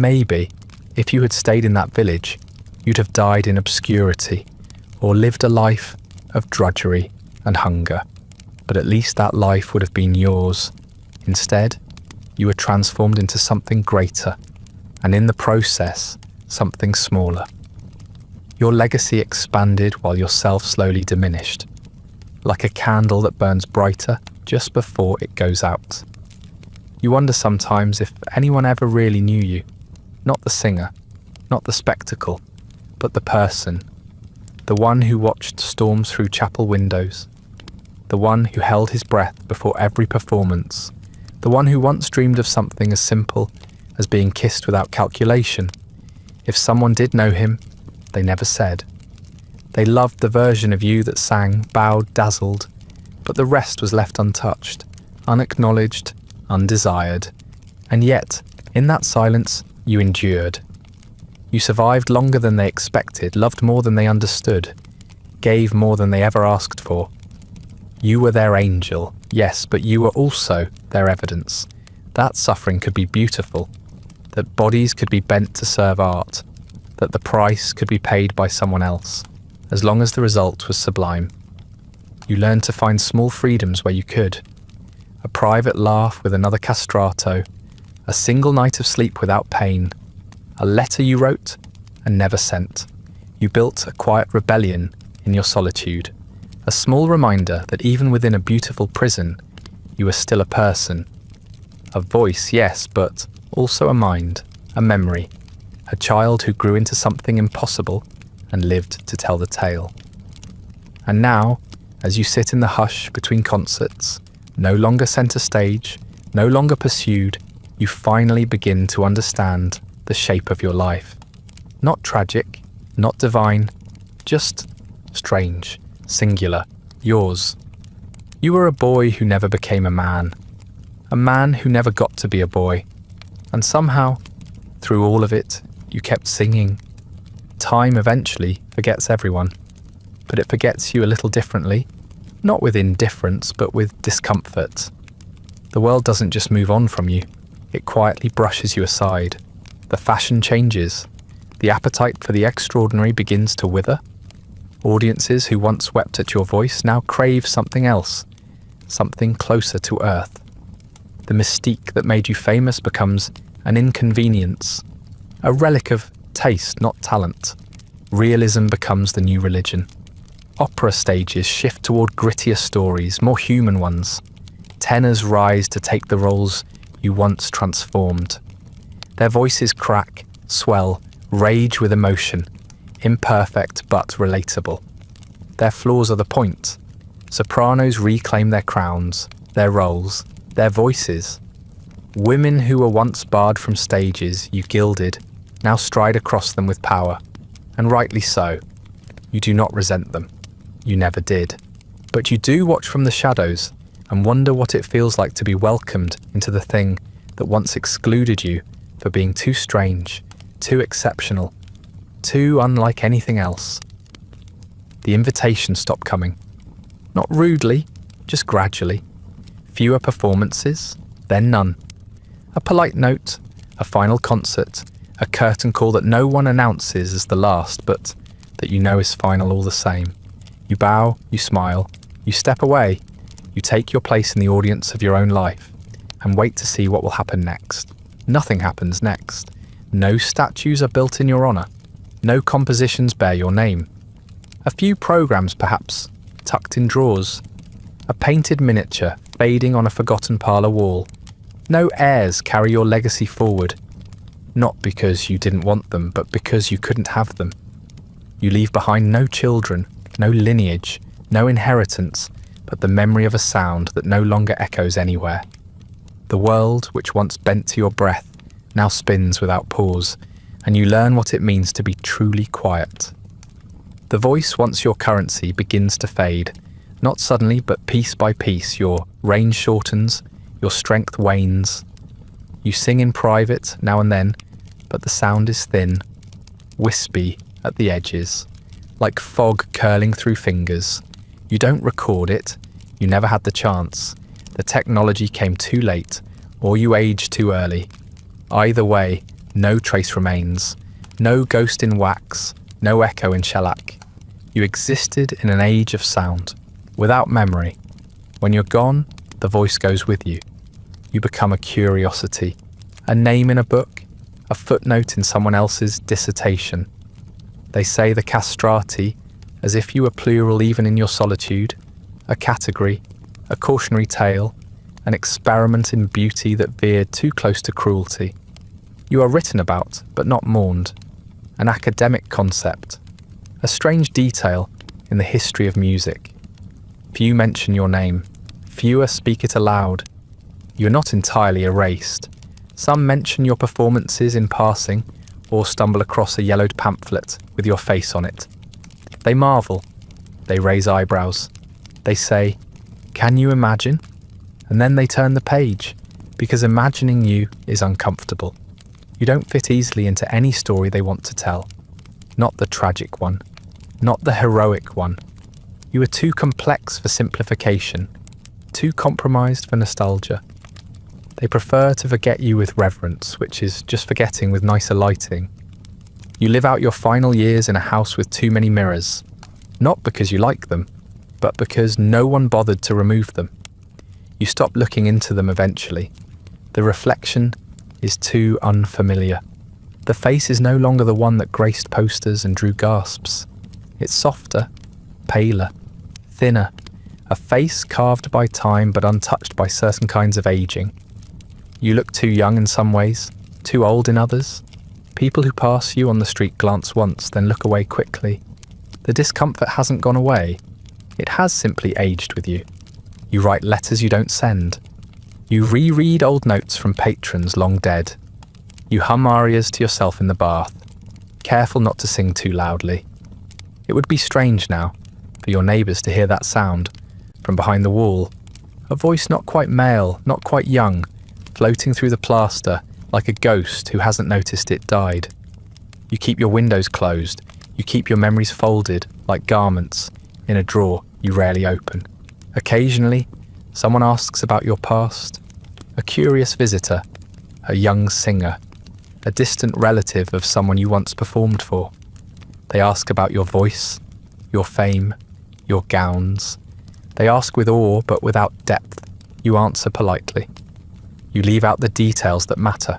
Maybe, if you had stayed in that village, you'd have died in obscurity, or lived a life of drudgery and hunger. But at least that life would have been yours. Instead, you were transformed into something greater, and in the process, something smaller. Your legacy expanded while yourself slowly diminished, like a candle that burns brighter just before it goes out. You wonder sometimes if anyone ever really knew you, not the singer, not the spectacle, but the person, the one who watched storms through chapel windows, the one who held his breath before every performance, the one who once dreamed of something as simple as being kissed without calculation. If someone did know him, they never said. They loved the version of you that sang, bowed, dazzled, but the rest was left untouched, unacknowledged, undesired. And yet, in that silence, you endured. You survived longer than they expected, loved more than they understood, gave more than they ever asked for. You were their angel, yes, but you were also their evidence. That suffering could be beautiful, that bodies could be bent to serve art, that the price could be paid by someone else, as long as the result was sublime. You learned to find small freedoms where you could. A private laugh with another castrato, a single night of sleep without pain, a letter you wrote and never sent. You built a quiet rebellion in your solitude, a small reminder that even within a beautiful prison, you were still a person. A voice, yes, but also a mind, a memory, a child who grew into something impossible and lived to tell the tale. And now, as you sit in the hush between concerts, no longer centre stage, no longer pursued, you finally begin to understand the shape of your life. Not tragic, not divine, just strange, singular, yours. You were a boy who never became a man who never got to be a boy. And somehow, through all of it, you kept singing. Time eventually forgets everyone, but it forgets you a little differently, not with indifference, but with discomfort. The world doesn't just move on from you, it quietly brushes you aside. The fashion changes. The appetite for the extraordinary begins to wither. Audiences who once wept at your voice now crave something else, something closer to earth. The mystique that made you famous becomes an inconvenience. A relic of taste, not talent. Realism becomes the new religion. Opera stages shift toward grittier stories, more human ones. Tenors rise to take the roles you once transformed. Their voices crack, swell, rage with emotion, imperfect but relatable. Their flaws are the point. Sopranos reclaim their crowns, their roles, their voices. Women who were once barred from stages you gilded now stride across them with power, and rightly so. You do not resent them. You never did. But you do watch from the shadows and wonder what it feels like to be welcomed into the thing that once excluded you for being too strange, too exceptional, too unlike anything else. The invitations stop coming. Not rudely, just gradually. Fewer performances, then none. A polite note, a final concert, a curtain call that no one announces as the last, but that you know is final all the same. You bow, you smile, you step away, you take your place in the audience of your own life, and wait to see what will happen next. Nothing happens next. No statues are built in your honour. No compositions bear your name. A few programmes, perhaps, tucked in drawers. A painted miniature fading on a forgotten parlour wall. No heirs carry your legacy forward. Not because you didn't want them, but because you couldn't have them. You leave behind no children, no lineage, no inheritance, but the memory of a sound that no longer echoes anywhere. The world, which once bent to your breath, now spins without pause, and you learn what it means to be truly quiet. The voice, once your currency, begins to fade. Not suddenly, but piece by piece, your range shortens, your strength wanes. You sing in private now and then, but the sound is thin, wispy at the edges, like fog curling through fingers. You don't record it, you never had the chance. The technology came too late, or you aged too early. Either way, no trace remains, no ghost in wax, no echo in shellac. You existed in an age of sound, without memory. When you're gone, the voice goes with you. You become a curiosity, a name in a book, a footnote in someone else's dissertation. They say the castrati, as if you were plural even in your solitude, a category, a cautionary tale, an experiment in beauty that veered too close to cruelty. You are written about, but not mourned, an academic concept, a strange detail in the history of music. Few mention your name, fewer speak it aloud. You are not entirely erased. Some mention your performances in passing, or stumble across a yellowed pamphlet with your face on it. They marvel, they raise eyebrows, they say, "Can you imagine?" And then they turn the page, because imagining you is uncomfortable. You don't fit easily into any story they want to tell. Not the tragic one, not the heroic one. You are too complex for simplification, too compromised for nostalgia. They prefer to forget you with reverence, which is just forgetting with nicer lighting. You live out your final years in a house with too many mirrors, not because you like them, but because no one bothered to remove them. You stop looking into them eventually. The reflection is too unfamiliar. The face is no longer the one that graced posters and drew gasps. It's softer, paler, thinner, a face carved by time but untouched by certain kinds of aging. You look too young in some ways, too old in others. People who pass you on the street glance once, then look away quickly. The discomfort hasn't gone away. It has simply aged with you. You write letters you don't send. You reread old notes from patrons long dead. You hum arias to yourself in the bath, careful not to sing too loudly. It would be strange now for your neighbours to hear that sound from behind the wall. A voice not quite male, not quite young, floating through the plaster like a ghost who hasn't noticed it died. You keep your windows closed. You keep your memories folded like garments in a drawer you rarely open. Occasionally, someone asks about your past. A curious visitor, a young singer, a distant relative of someone you once performed for. They ask about your voice, your fame, your gowns. They ask with awe but without depth. You answer politely. You leave out the details that matter.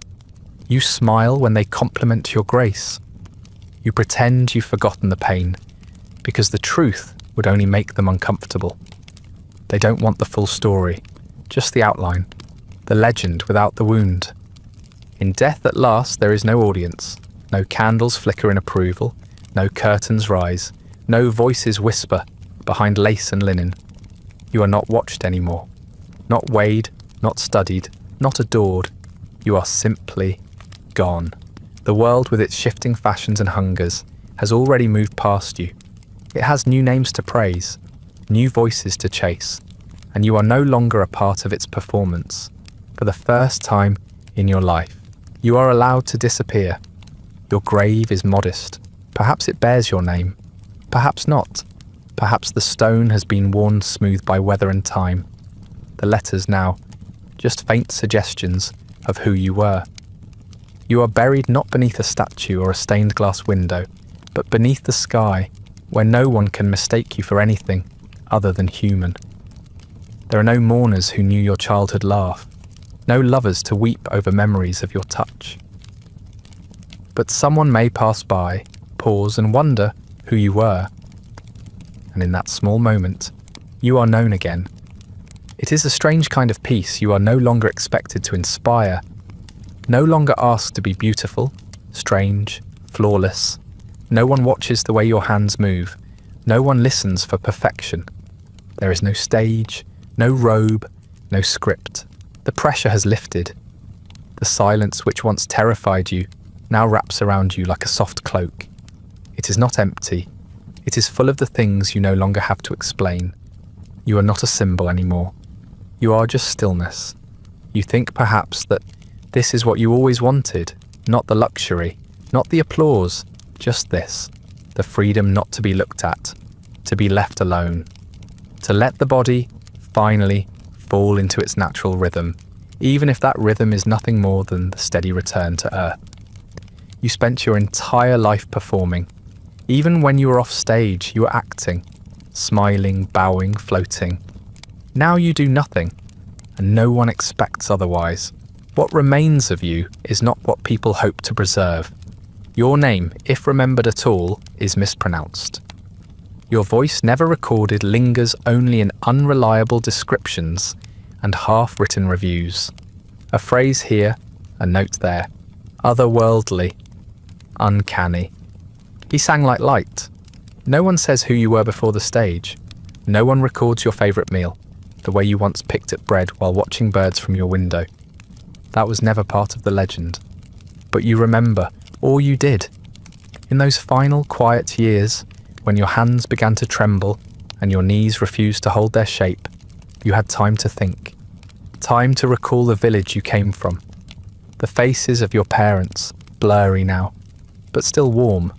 You smile when they compliment your grace. You pretend you've forgotten the pain, because the truth would only make them uncomfortable. They don't want the full story, just the outline, the legend without the wound. In death at last there is no audience, no candles flicker in approval, no curtains rise, no voices whisper behind lace and linen. You are not watched anymore, not weighed, not studied, not adored. You are simply gone. The world with its shifting fashions and hungers has already moved past you. It has new names to praise, new voices to chase, and you are no longer a part of its performance. For the first time in your life, you are allowed to disappear. Your grave is modest. Perhaps it bears your name. Perhaps not. Perhaps the stone has been worn smooth by weather and time. The letters now, just faint suggestions of who you were. You are buried not beneath a statue or a stained glass window, but beneath the sky, where no one can mistake you for anything other than human. There are no mourners who knew your childhood laugh, no lovers to weep over memories of your touch. But someone may pass by, pause and wonder who you were. And in that small moment, you are known again. It is a strange kind of peace. You are no longer expected to inspire, no longer asked to be beautiful, strange, flawless. No one watches the way your hands move. No one listens for perfection. There is no stage, no robe, no script. The pressure has lifted. The silence which once terrified you now wraps around you like a soft cloak. It is not empty. It is full of the things you no longer have to explain. You are not a symbol anymore. You are just stillness. You think perhaps that this is what you always wanted, not the luxury, not the applause, just this, the freedom not to be looked at, to be left alone, to let the body finally fall into its natural rhythm, even if that rhythm is nothing more than the steady return to earth. You spent your entire life performing. Even when you were off stage, you were acting, smiling, bowing, floating. Now you do nothing, and no one expects otherwise. What remains of you is not what people hope to preserve. Your name, if remembered at all, is mispronounced. Your voice never recorded lingers only in unreliable descriptions and half-written reviews. A phrase here, a note there. Otherworldly. Uncanny. He sang like light. No one says who you were before the stage. No one records your favourite meal, the way you once picked at bread while watching birds from your window. That was never part of the legend. But you remember all you did. In those final quiet years, when your hands began to tremble and your knees refused to hold their shape, you had time to think. Time to recall the village you came from. The faces of your parents, blurry now, but still warm.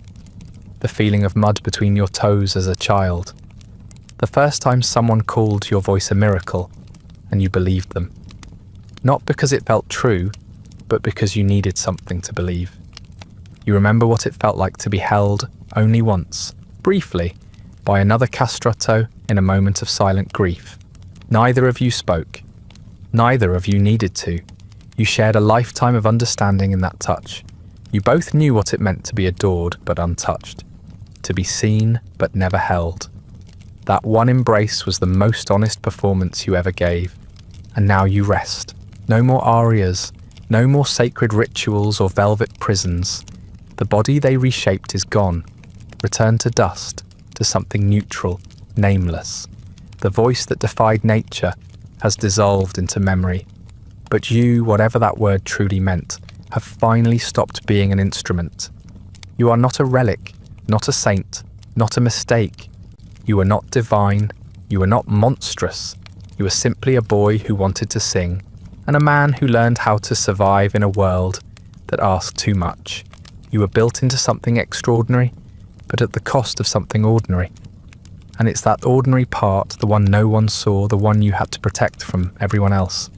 The feeling of mud between your toes as a child. The first time someone called your voice a miracle, and you believed them. Not because it felt true, but because you needed something to believe. You remember what it felt like to be held only once, briefly, by another Castrato in a moment of silent grief. Neither of you spoke. Neither of you needed to. You shared a lifetime of understanding in that touch. You both knew what it meant to be adored but untouched, to be seen but never held. That one embrace was the most honest performance you ever gave. And now you rest. No more arias, no more sacred rituals or velvet prisons. The body they reshaped is gone, returned to dust, to something neutral, nameless. The voice that defied nature has dissolved into memory. But you, whatever that word truly meant, have finally stopped being an instrument. You are not a relic, not a saint, not a mistake. You are not divine, you are not monstrous. You are simply a boy who wanted to sing, and a man who learned how to survive in a world that asked too much. You were built into something extraordinary, but at the cost of something ordinary. And it's that ordinary part, the one no one saw, the one you had to protect from everyone else,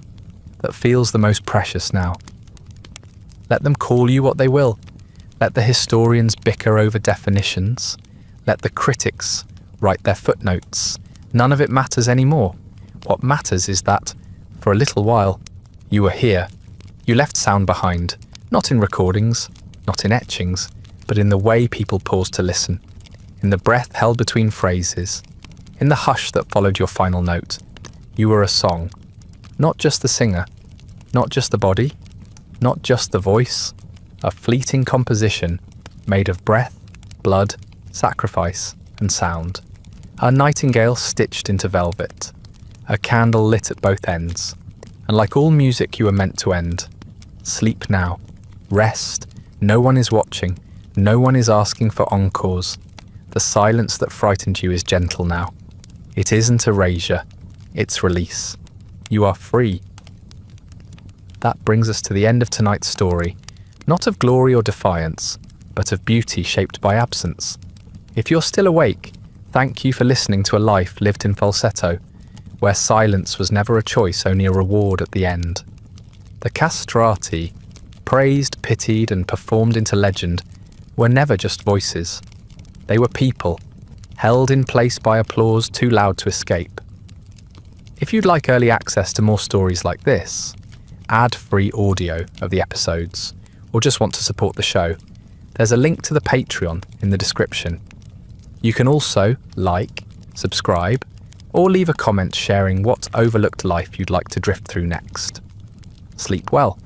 that feels the most precious now. Let them call you what they will. Let the historians bicker over definitions. Let the critics write their footnotes. None of it matters anymore. What matters is that, for a little while, you were here. You left sound behind, Not in recordings, not in etchings, but in the way people paused to listen, in the breath held between phrases, in the hush that followed your final note. You were a song, not just the singer, not just the body, not just the voice, a fleeting composition made of breath, blood, sacrifice, and sound. A nightingale stitched into velvet, a candle lit at both ends, and like all music you were meant to end. Sleep now, rest, no one is watching, no one is asking for encores. The silence that frightened you is gentle now. It isn't erasure, it's release. You are free. That brings us to the end of tonight's story, not of glory or defiance, but of beauty shaped by absence. If you're still awake, thank you for listening to a life lived in falsetto, where silence was never a choice, only a reward at the end. The castrati, praised, pitied, and performed into legend, were never just voices. They were people, held in place by applause too loud to escape. If you'd like early access to more stories like this, ad-free audio of the episodes, or just want to support the show, there's a link to the Patreon in the description. You can also like, subscribe, or leave a comment sharing what overlooked life you'd like to drift through next. Sleep well.